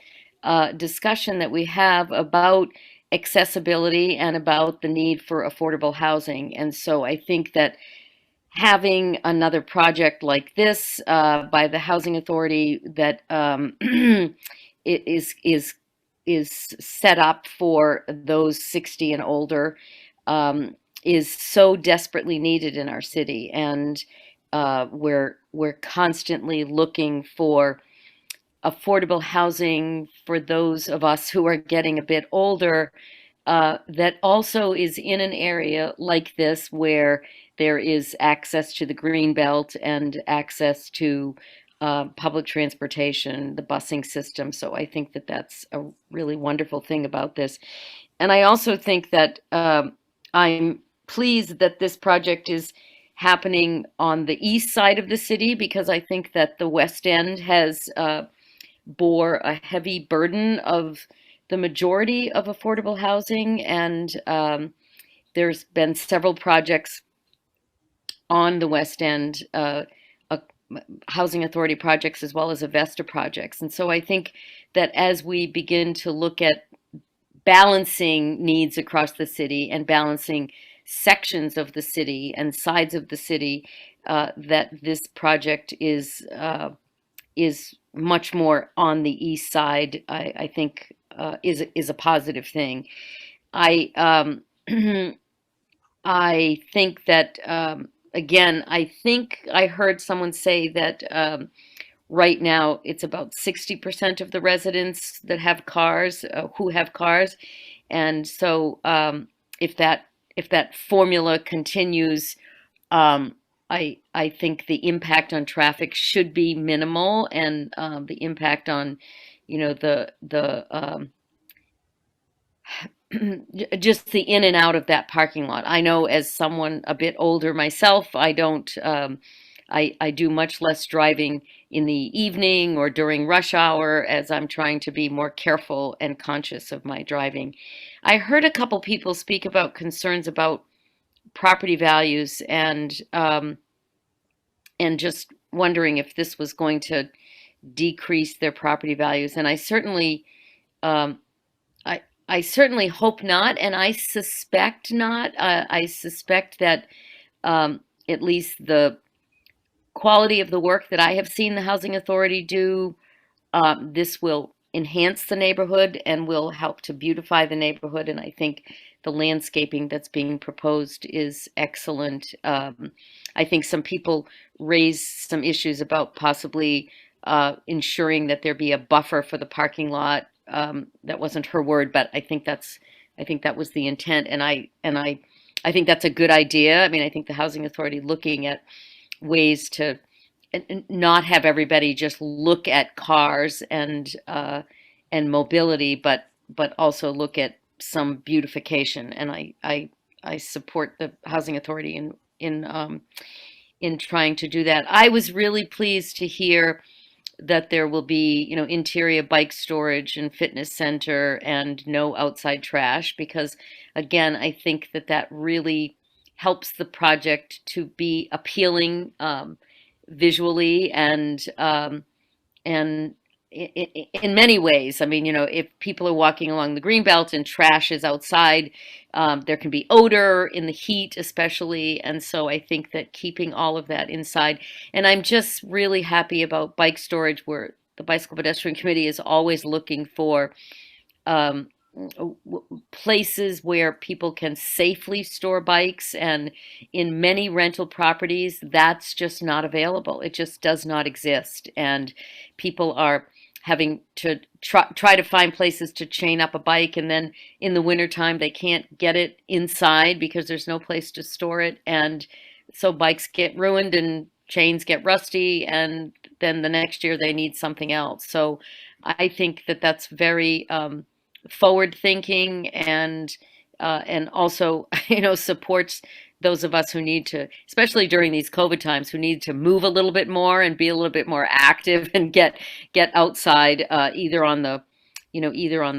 discussion that we have about accessibility and about the need for affordable housing. And so I think that having another project like this by the Housing Authority that is set up for those 60 and older is so desperately needed in our city. And we're constantly looking for affordable housing for those of us who are getting a bit older, that also is in an area like this where there is access to the green belt and access to public transportation, the busing system. So I think that that's a really wonderful thing about this. And I also think that I'm pleased that this project is happening on the east side of the city, because I think that the West End has bore a heavy burden of the majority of affordable housing. And there's been several projects on the West End, Housing Authority projects as well as Avesta projects. And so I think that as we begin to look at balancing needs across the city and balancing sections of the city and sides of the city, that this project is much more on the east side, I think is a positive thing. I I think that again, I think I heard someone say that right now it's about 60% of the residents that have cars, who have cars, and so if that formula continues, I think the impact on traffic should be minimal, and the impact on, just the in and out of that parking lot. I know as someone a bit older myself, I don't, I do much less driving in the evening or during rush hour, as I'm trying to be more careful and conscious of my driving. I heard a couple people speak about concerns about property values, and just wondering if this was going to decrease their property values. And I certainly I certainly hope not, and I suspect not. I suspect that at least the quality of the work that I have seen the Housing Authority do. This will enhance the neighborhood and will help to beautify the neighborhood. And I think the landscaping that's being proposed is excellent. I think some people raised some issues about possibly ensuring that there be a buffer for the parking lot. That wasn't her word, but I think that was the intent. And I think that's a good idea. I mean, I think the Housing Authority looking at ways to not have everybody just look at cars and mobility, but also look at some beautification. And I support the Housing Authority in trying to do that. I was really pleased to hear that there will be, interior bike storage and fitness center and no outside trash, because again, I think that really helps the project to be appealing visually and in many ways. I mean, if people are walking along the greenbelt and trash is outside, there can be odor in the heat, especially. And so I think that keeping all of that inside, and I'm just really happy about bike storage, where the Bicycle Pedestrian Committee is always looking for places where people can safely store bikes, and in many rental properties that's just not available. It just does not exist, and people are having to try to find places to chain up a bike, and then in the wintertime they can't get it inside because there's no place to store it, and so bikes get ruined and chains get rusty, and then the next year they need something else. So I think that's very forward thinking, and also supports those of us who need to, especially during these COVID times, who need to move a little bit more and be a little bit more active and get outside, either on the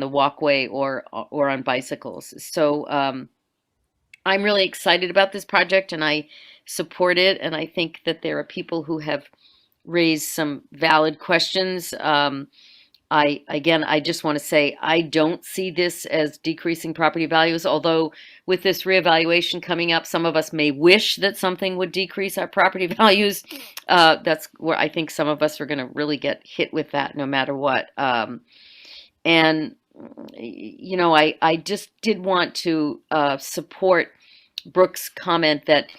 walkway or on bicycles. So I'm really excited about this project and I support it, and I think that there are people who have raised some valid questions. I just want to say, I don't see this as decreasing property values, although with this reevaluation coming up, some of us may wish that something would decrease our property values. That's where I think some of us are going to really get hit with that no matter what. And, I just did want to support Brooke's comment that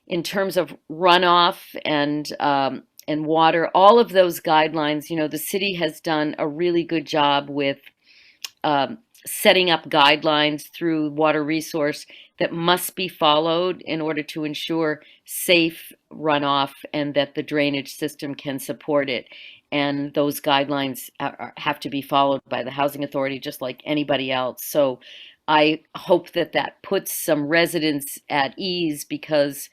in terms of runoff and water, all of those guidelines, the city has done a really good job with setting up guidelines through water resource that must be followed in order to ensure safe runoff and that the drainage system can support it. And those guidelines have to be followed by the Housing Authority just like anybody else. So I hope that puts some residents at ease, because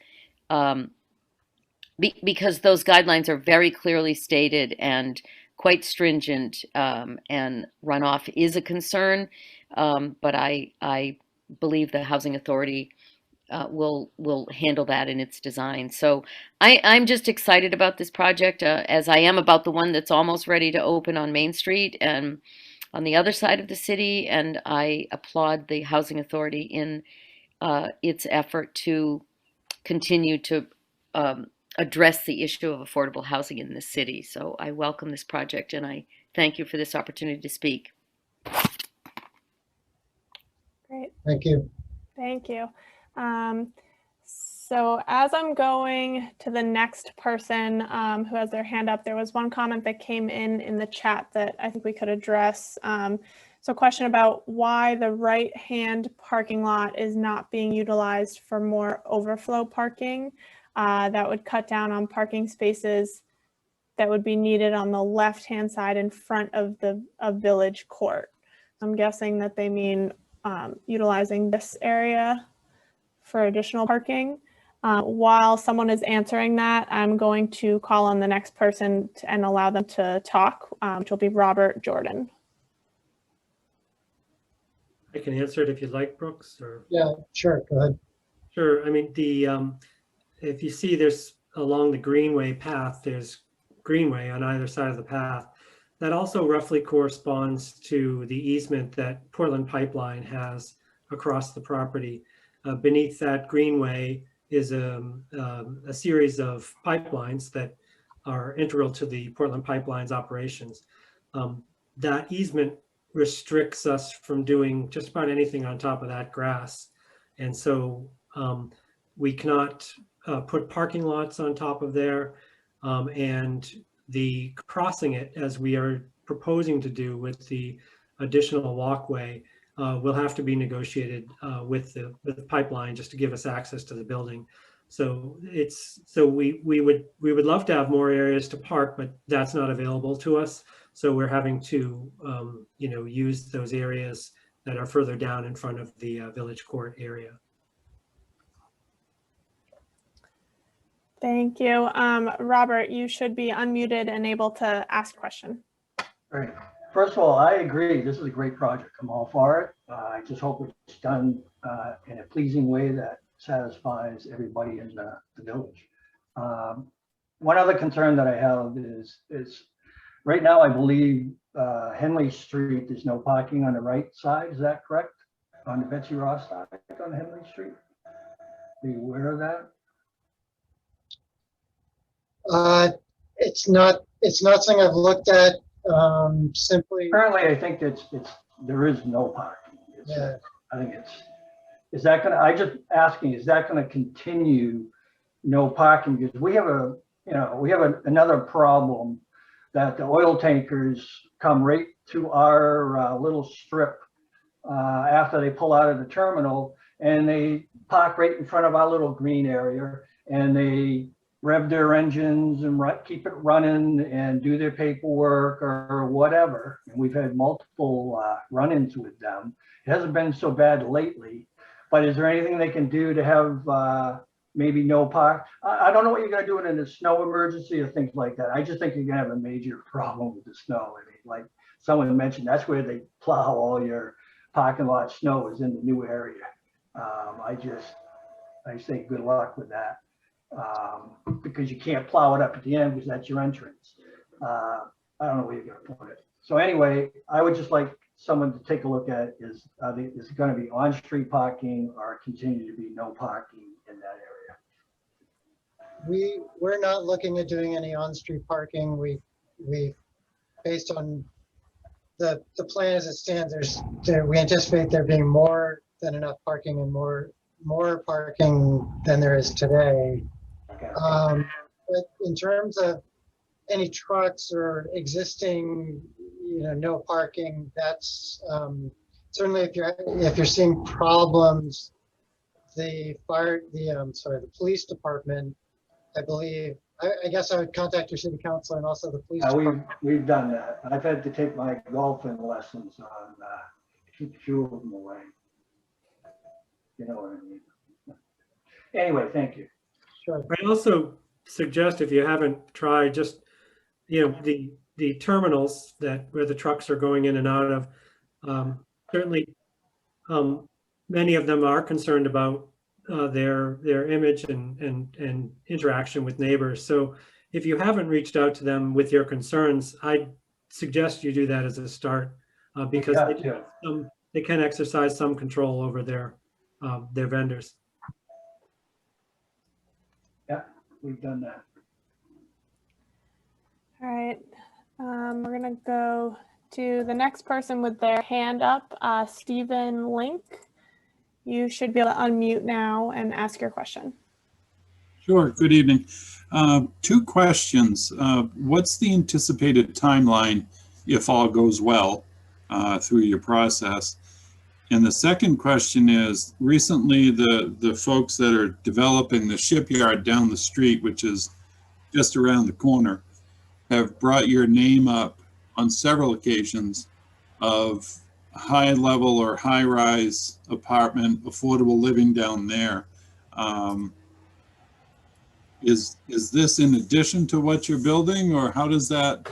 those guidelines are very clearly stated and quite stringent, and runoff is a concern. But I believe the Housing Authority will handle that in its design. So I'm just excited about this project, as I am about the one that's almost ready to open on Main Street and on the other side of the city. And I applaud the Housing Authority in its effort to continue to address the issue of affordable housing in this city. So I welcome this project, and I thank you for this opportunity to speak. Great. Thank you. Thank you. So as I'm going to the next person who has their hand up, there was one comment that came in the chat that I think we could address. So a question about why the right-hand parking lot is not being utilized for more overflow parking. That would cut down on parking spaces that would be needed on the left-hand side in front of Village Court. I'm guessing that they mean utilizing this area for additional parking. While someone is answering that, I'm going to call on the next person and allow them to talk, which will be Robert Jordan. I can answer it if you'd like, Brooks. Or... Yeah, sure, go ahead. Sure. I mean, if you see there's along the Greenway path, there's Greenway on either side of the path. That also roughly corresponds to the easement that Portland Pipeline has across the property. Beneath that Greenway a series of pipelines that are integral to the Portland Pipeline's operations. That easement restricts us from doing just about anything on top of that grass. And so we cannot put parking lots on top of there, and the crossing it, as we are proposing to do with the additional walkway, will have to be negotiated with the pipeline just to give us access to the building. So we would love to have more areas to park, but that's not available to us. So we're having to use those areas that are further down in front of the village court area. Thank you. Robert, you should be unmuted and able to ask a question. Great. First of all, I agree. This is a great project. I'm all for it. I just hope it's done in a pleasing way that satisfies everybody in the village. One other concern that I have is right now, I believe Henley Street, there's no parking on the right side. Is that correct? On the Betsy Ross side on Henley Street? Are you aware of that? It's not something I've looked at. Simply currently, I think there is no parking. Yeah. I think is that gonna? I just asking, is that going to continue no parking? Because we have another problem that the oil tankers come right to our little strip after they pull out of the terminal, and they park right in front of our little green area, and they rev their engines and keep it running and do their paperwork or whatever. And we've had multiple run-ins with them. It hasn't been so bad lately, but is there anything they can do to have maybe no park? I don't know what you're gonna do in a snow emergency or things like that. I just think you're gonna have a major problem with the snow. I mean, like someone mentioned, that's where they plow all your parking lot snow is in the new area. I say good luck with that. Because you can't plow it up at the end because that's your entrance. I don't know where you're going to put it. So anyway, I would just like someone to take a look at is it going to be on-street parking or continue to be no parking in that area? We're not looking at doing any on-street parking. We based on the plan as it stands, we anticipate there being more than enough parking and more parking than there is today. Okay. But in terms of any trucks or existing, no parking, that's certainly if you're seeing problems, the police department, I believe, I guess I would contact your city council and also the police department. We've done that. I've had to take my golfing lessons on keep a few of them away. You know what I mean? Anyway, thank you. Sure. I also suggest, if you haven't tried, just the terminals where the trucks are going in and out of, certainly many of them are concerned about their image and interaction with neighbors. So if you haven't reached out to them with your concerns, I suggest you do that as a start, because they can exercise some control over their vendors. Yeah, we've done that. All right, we're gonna go to the next person with their hand up, Stephen Link. You should be able to unmute now and ask your question. Sure, good evening. Two questions. What's the anticipated timeline, if all goes well, through your process? And the second question is, recently the folks that are developing the shipyard down the street, which is just around the corner, have brought your name up on several occasions of high level or high rise apartment, affordable living down there. Is this in addition to what you're building, or how does that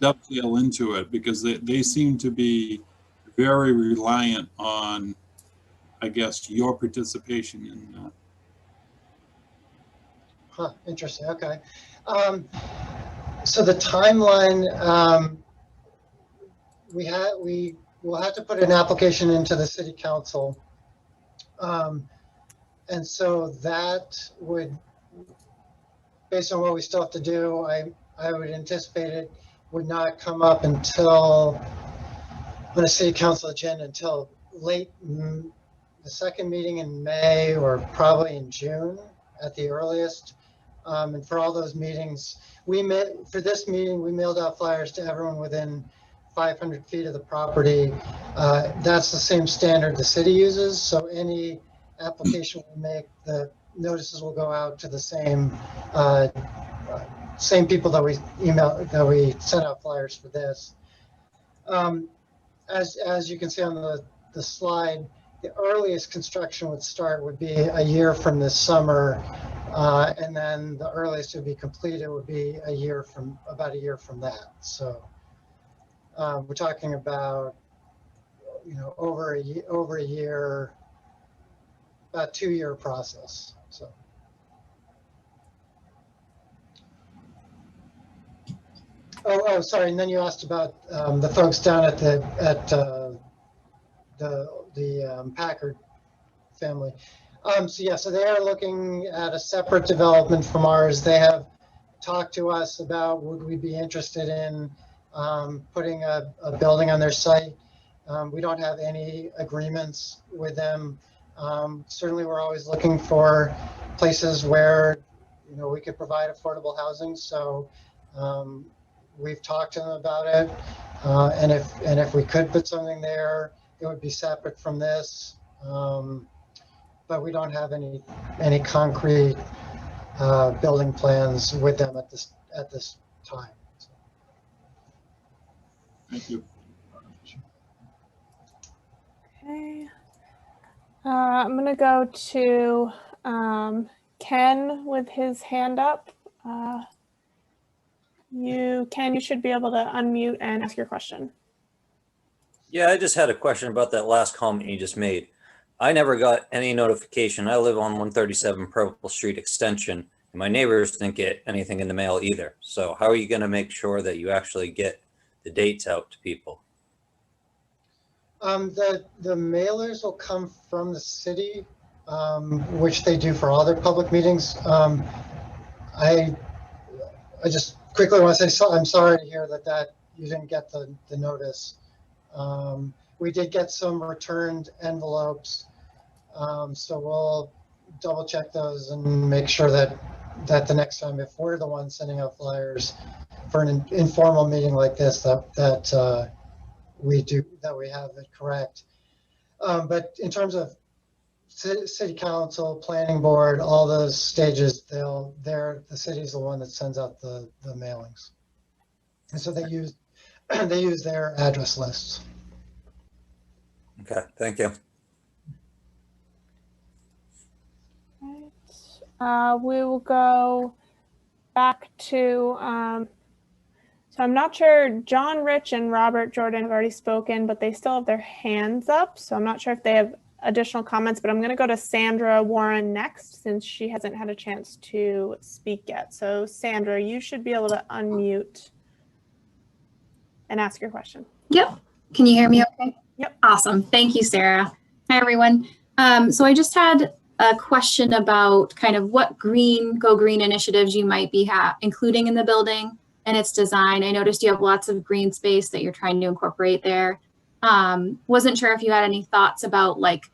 dovetail into it? Because they seem to be very reliant on, I guess, your participation in that. Huh, interesting. Okay. So the timeline, we will have to put an application into the city council. And so that would, based on what we still have to do, I would anticipate it would not come up until, on a city council agenda, until late, the second meeting in May or probably in June at the earliest. And for all those meetings, for this meeting, we mailed out flyers to everyone within 500 feet of the property. That's the same standard the city uses. So any application we make, the notices will go out to the same people that we sent out flyers for this. As you can see on the slide, the earliest construction would be a year from this summer, and then the earliest it would be completed would be about a year from that. So we're talking about, over a year, about 2-year process. So. Oh, sorry. And then you asked about the folks down at the Packard family. So they are looking at a separate development from ours. They have talked to us about, would we be interested in putting a building on their site. We don't have any agreements with them. Certainly, we're always looking for places where we could provide affordable housing. So we've talked to them about it, and if we could put something there, it would be separate from this. But we don't have any concrete building plans with them at this time. So. Thank you. Okay. I'm going to go to Ken with his hand up. Ken, you should be able to unmute and ask your question. Yeah, I just had a question about that last comment you just made. I never got any notification. I live on 137 Purple Street Extension, and my neighbors didn't get anything in the mail either. So how are you going to make sure that you actually get the dates out to people? The mailers will come from the city, which they do for all their public meetings. I just quickly want to say I'm sorry to hear that you didn't get the notice. We did get some returned envelopes, so we'll double check those and make sure that the next time, if we're the ones sending out flyers for an informal meeting like this, that we have it correct. But in terms of city council, planning board, all those stages, the city's the one that sends out the mailings, and so they use their address lists. Okay, thank you. Right. We will go back to, so I'm not sure, John, Rich, and Robert Jordan have already spoken, but they still have their hands up. So I'm not sure if they have additional comments, but I'm going to go to Sandra Warren next, since she hasn't had a chance to speak yet. So Sandra, you should be able to unmute and ask your question. Yep. Can you hear me okay? Yep. Awesome. Thank you, Sarah. Hi, everyone. So I just had a question about kind of what Go Green initiatives you might be including in the building and its design. I noticed you have lots of green space that you're trying to incorporate there. Wasn't sure if you had any thoughts about like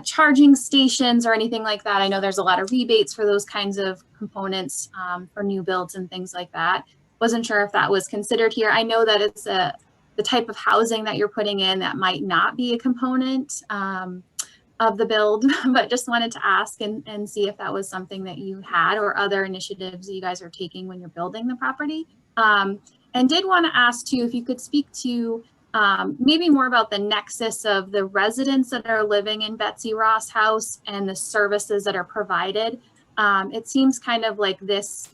charging stations or anything like that. I know there's a lot of rebates for those kinds of components for new builds and things like that. Wasn't sure if that was considered here. I know that it's the type of housing that you're putting in that might not be a component of the build, but just wanted to ask and see if that was something that you had or other initiatives that you guys are taking when you're building the property. And did want to ask too, if you could speak to maybe more about the nexus of the residents that are living in Betsy Ross House and the services that are provided. It seems kind of like this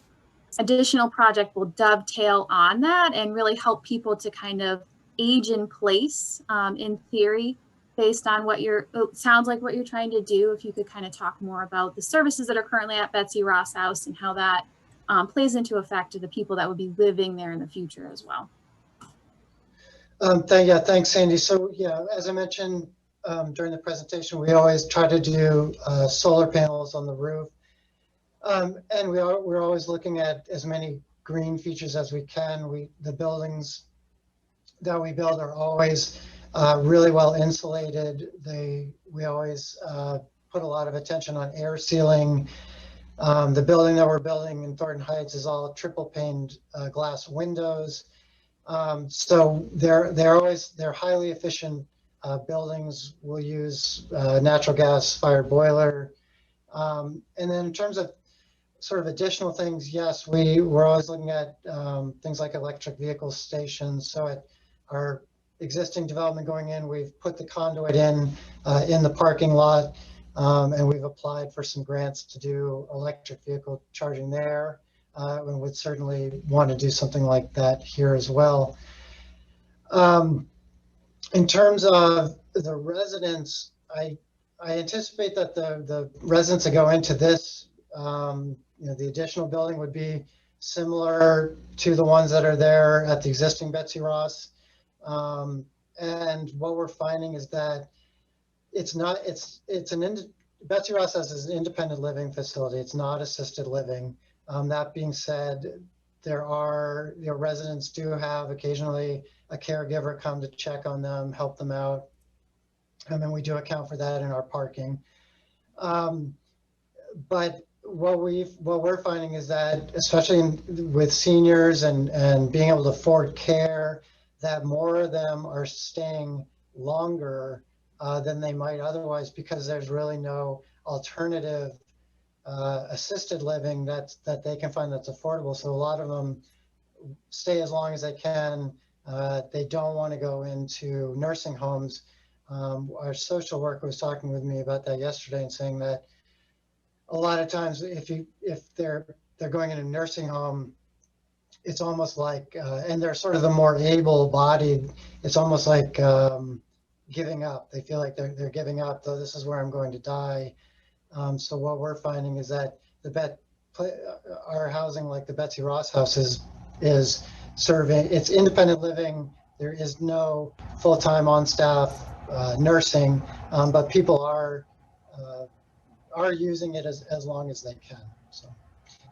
additional project will dovetail on that and really help people to kind of age in place in theory, based on what sounds like what you're trying to do. If you could kind of talk more about the services that are currently at Betsy Ross House and how that plays into effect to the people that would be living there in the future as well. Thanks, Sandy. So yeah, as I mentioned, during the presentation, we always try to do solar panels on the roof. And we're always looking at as many green features as we can. The buildings that we build are always really well insulated. We always put a lot of attention on air sealing. The building that we're building in Thornton Heights is all triple paned glass windows. So they're highly efficient buildings. We'll use natural gas fired boiler. And then in terms of sort of additional things, yes, we're always looking at things like electric vehicle stations. So at our existing development going in, we've put the conduit in the parking lot, and we've applied for some grants to do electric vehicle charging there. And would certainly want to do something like that here as well. In terms of the residents, I anticipate that the residents that go into this, the additional building would be similar to the ones that are there at the existing Betsy Ross. And what we're finding is that Betsy Ross has an independent living facility. It's not assisted living. That being said, residents do have occasionally a caregiver come to check on them, help them out. And then we do account for that in our parking. But what we're finding is that, especially with seniors and being able to afford care, that more of them are staying longer than they might otherwise, because there's really no alternative assisted living that they can find that's affordable. So a lot of them stay as long as they can. They don't want to go into nursing homes. Our social worker was talking with me about that yesterday and saying that a lot of times if they're going in a nursing home, it's almost like, and they're sort of the more able-bodied, it's almost like giving up. They feel like they're giving up, though this is where I'm going to die. So what we're finding is that our housing, like the Betsy Ross house, is serving, it's independent living. There is no full-time on-staff nursing, but people are using it as long as they can. So,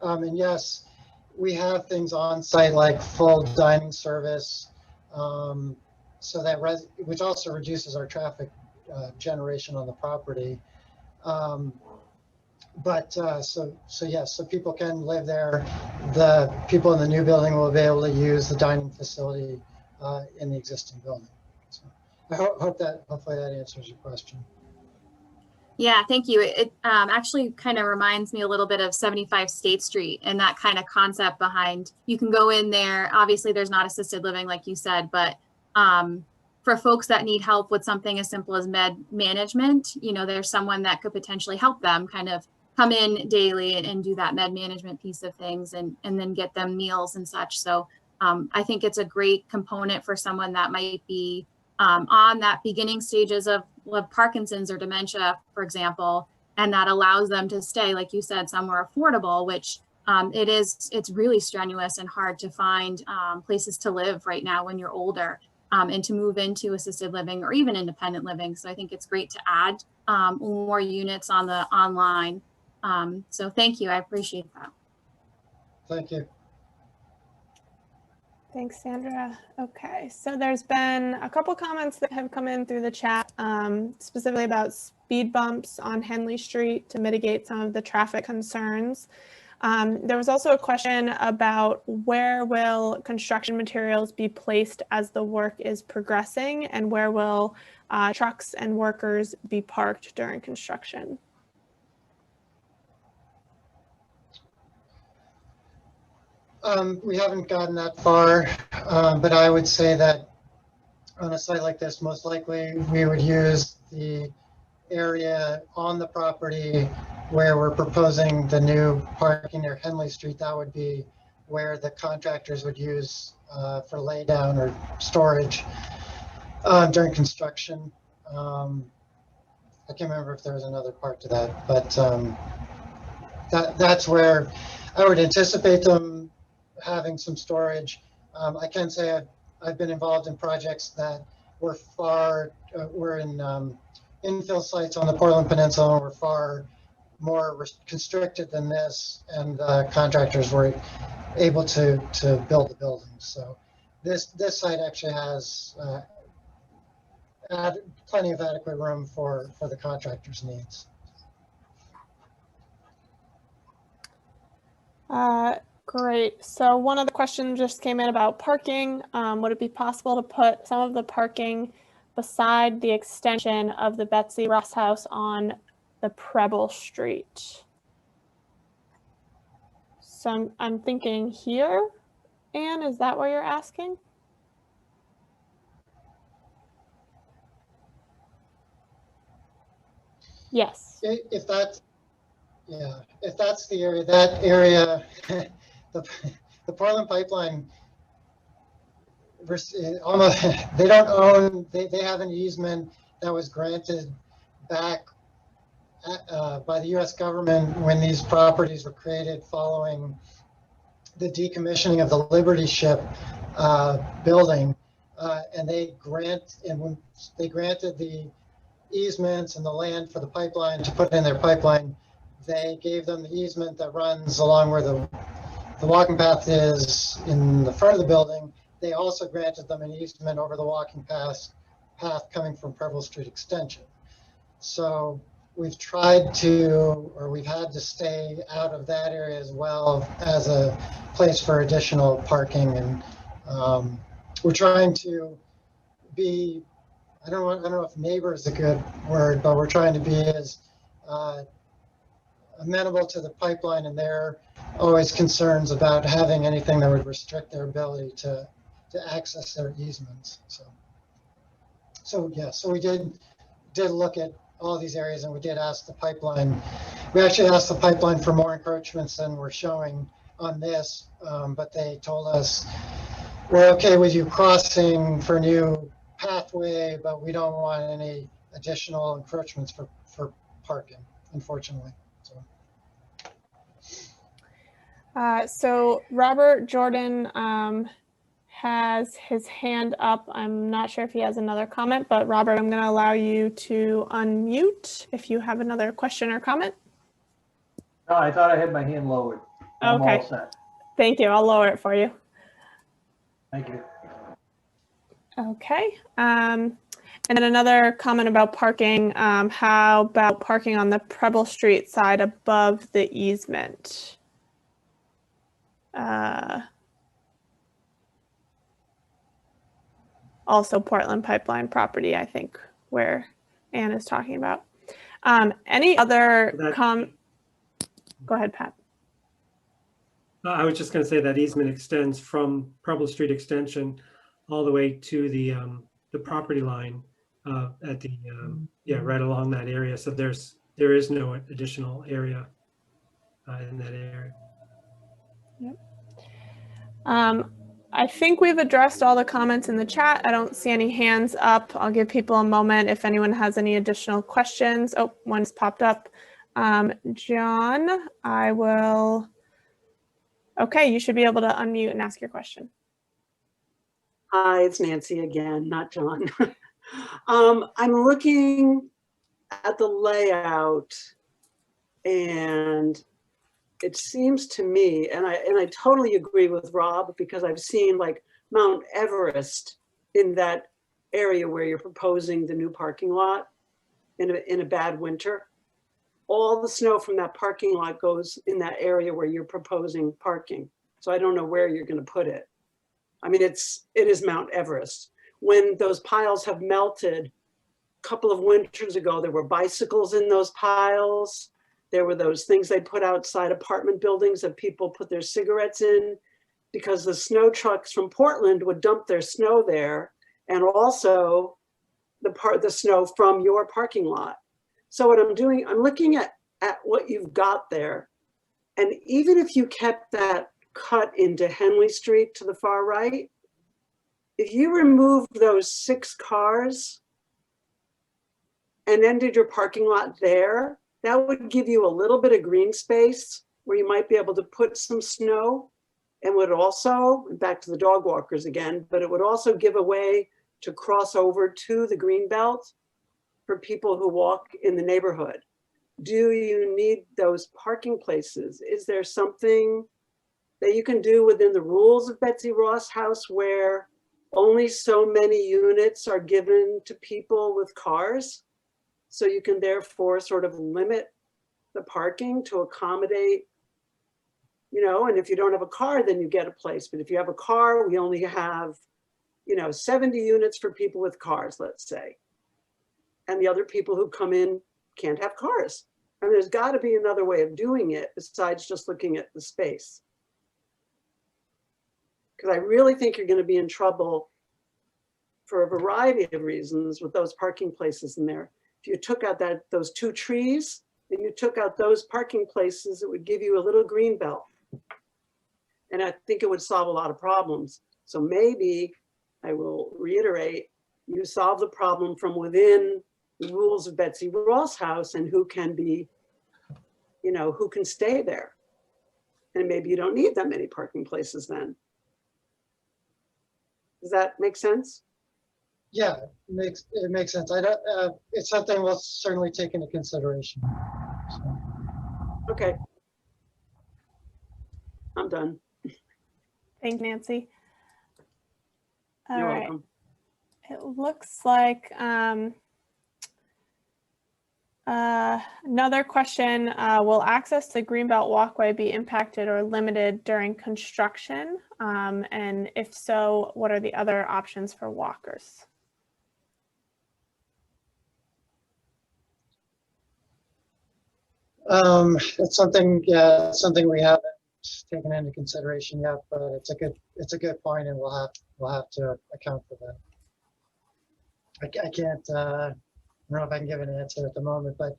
and yes, we have things on site like full dining service, so that which also reduces our traffic generation on the property. So yes, so people can live there. The people in the new building will be able to use the dining facility in the existing building. So I hopefully that answers your question. Yeah, thank you. It actually kind of reminds me a little bit of 75 State Street and that kind of concept behind, you can go in there. Obviously, there's not assisted living like you said, but for folks that need help with something as simple as med management, there's someone that could potentially help them kind of come in daily and do that med management piece of things and then get them meals and such. So I think it's a great component for someone that might be on that beginning stages of Parkinson's or dementia, for example, and that allows them to stay, like you said, somewhere affordable, which it's really strenuous and hard to find places to live right now when you're older, and to move into assisted living or even independent living. So I think it's great to add more units on the online. So thank you, I appreciate that. Thank you. Thanks, Sandra. Okay, so there's been a couple comments that have come in through the chat, specifically about speed bumps on Henley Street to mitigate some of the traffic concerns. There was also a question about where will construction materials be placed as the work is progressing, and where will trucks and workers be parked during construction? We haven't gotten that far, but I would say that on a site like this, most likely we would use the area on the property where we're proposing the new parking near Henley Street. That would be where the contractors would use for laydown or storage during construction. I can't remember if there was another part to that, but that's where I would anticipate them having some storage. I can say I've been involved in projects that were in infill sites on the Portland Peninsula were far more constricted than this, and contractors were able to build the buildings. So this site actually has plenty of adequate room for the contractor's needs. Great. So one of the questions just came in about parking. Would it be possible to put some of the parking beside the extension of the Betsy Ross house on the Preble Street? So I'm thinking here. Anne, is that what you're asking? Yes. If that's the area, that area, the Portland Pipeline, almost, they don't own, they have an easement that was granted back by the US government when these properties were created following the decommissioning of the Liberty Ship building. And when they granted the easements and the land for the pipeline to put in their pipeline, they gave them the easement that runs along where the walking path is in the front of the building. They also granted them an easement over the walking path coming from Preble Street Extension. So we've tried to, or we've had to stay out of that area as well as a place for additional parking. And we're trying to be, I don't know if neighbor is a good word, but we're trying to be as amenable to the pipeline, and their always concerns about having anything that would restrict their ability to access their easements. So yeah, so we did look at all these areas, and we did ask the pipeline. We actually asked the pipeline for more encroachments than we're showing on this, but they told us, we're okay with you crossing for new pathway, but we don't want any additional encroachments for parking, unfortunately. So Robert Jordan has his hand up. I'm not sure if he has another comment, but Robert, I'm going to allow you to unmute if you have another question or comment. No, I thought I had my hand lowered. I'm Okay. all set. Thank you. I'll lower it for you. Thank you. Okay. And then another comment about parking. How about parking on the Preble Street side above the easement? Also Portland Pipeline property, I think, where Anne is talking about. Any other Go ahead, Pat. I was just going to say that easement extends from Preble Street Extension all the way to the property line at the right along that area. So there is no additional area in that area. Yep. I think we've addressed all the comments in the chat. I don't see any hands up. I'll give people a moment if anyone has any additional questions. Oh, one's popped up. John, I will. Okay, you should be able to unmute and ask your question. Hi, it's Nancy again, not John. I'm looking at the layout, and it seems to me, and I totally agree with Rob, because I've seen like Mount Everest in that area where you're proposing the new parking lot in a bad winter. All the snow from that parking lot goes in that area where you're proposing parking. So I don't know where you're going to put it. I mean, it is Mount Everest. When those piles have melted, a couple of winters ago, there were bicycles in those piles. There were those things they put outside apartment buildings that people put their cigarettes in, because the snow trucks from Portland would dump their snow there, and also the snow from your parking lot. So what I'm doing, I'm looking at what you've got there. And even if you kept that cut into Henley Street to the far right, if you removed those 6 cars and ended your parking lot there, that would give you a little bit of green space where you might be able to put some snow, and would also, back to the dog walkers again, but it would also give a way to cross over to the green belt. for people who walk in the neighborhood? Do you need those parking places? Is there something that you can do within the rules of Betsy Ross House where only so many units are given to people with cars? So you can therefore sort of limit the parking to accommodate, you know, and if you don't have a car, then you get a place. But if you have a car, we only have, you know, 70 units for people with cars, let's say. And the other people who come in can't have cars. And there's got to be another way of doing it besides just looking at the space. Because I really think you're going to be in trouble for a variety of reasons with those parking places in there. If you took out those 2 trees and you took out those parking places, it would give you a little green belt. And I think it would solve a lot of problems. So maybe, I will reiterate, you solve the problem from within the rules of Betsy Ross House and who can be, you know, who can stay there. And maybe you don't need that many parking places then. Does that make sense? Yeah, it makes sense. I don't. It's something we'll certainly take into consideration. So. Okay. I'm done. Thanks, Nancy. All You're right. welcome. It looks like another question, will access to Greenbelt Walkway be impacted or limited during construction? And if so, what are the other options for walkers? It's something, yeah, something we haven't taken into consideration yet, but it's a good point, and we'll have to account for that. I can't, I don't know if I can give an answer at the moment, but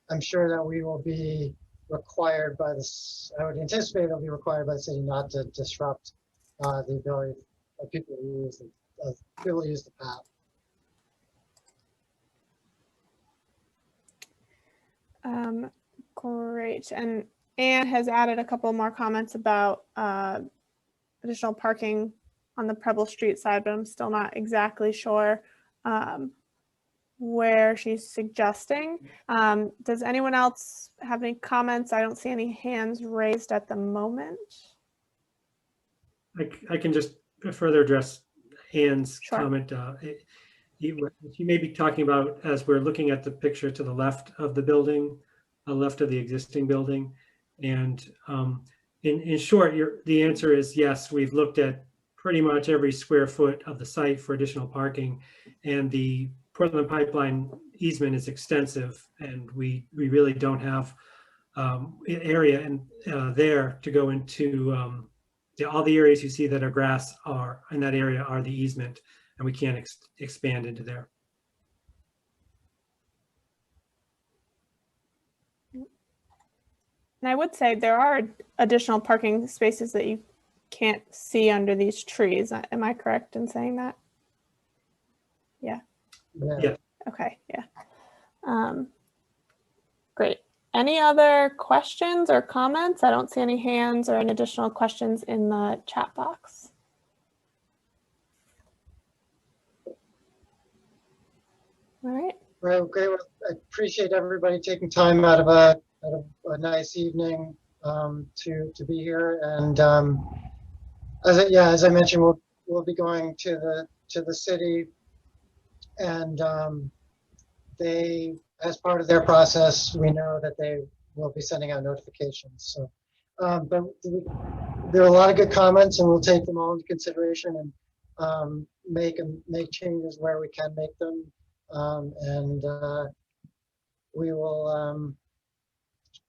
I'm sure that we will be required by this, I would anticipate it'll be required by the city not to disrupt the ability of people to use the path. Great. And Anne has added a couple more comments about additional parking on the Preble Street side, but I'm still not exactly sure where she's suggesting. Does anyone else have any comments? I don't see any hands raised at the moment. I can just further address Anne's Sure. comment. You may be talking about, as we're looking at the picture to the left of the building, left of the existing building. And in short, the answer is yes. We've looked at pretty much every square foot of the site for additional parking, and the Portland Pipeline easement is extensive, and we really don't have area there to go into. All the areas you see that are grass are in that area are the easement, and we can't expand into there. And I would say there are additional parking spaces that you can't see under these trees. Am I correct in saying that? Yeah. Yeah. Okay, yeah. Great. Any other questions or comments? I don't see any hands or any additional questions in the chat box. All right. Well, great. Well, I appreciate everybody taking time out of a nice evening to be here. And as I mentioned, we'll be going to the city, and they, as part of their process, we know that they will be sending out notifications. So, but there are a lot of good comments, and we'll take them all into consideration and make changes where we can make them. And we will,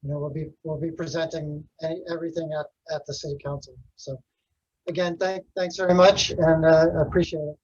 we'll be presenting everything at the city council. So again, thanks very much, and I appreciate it.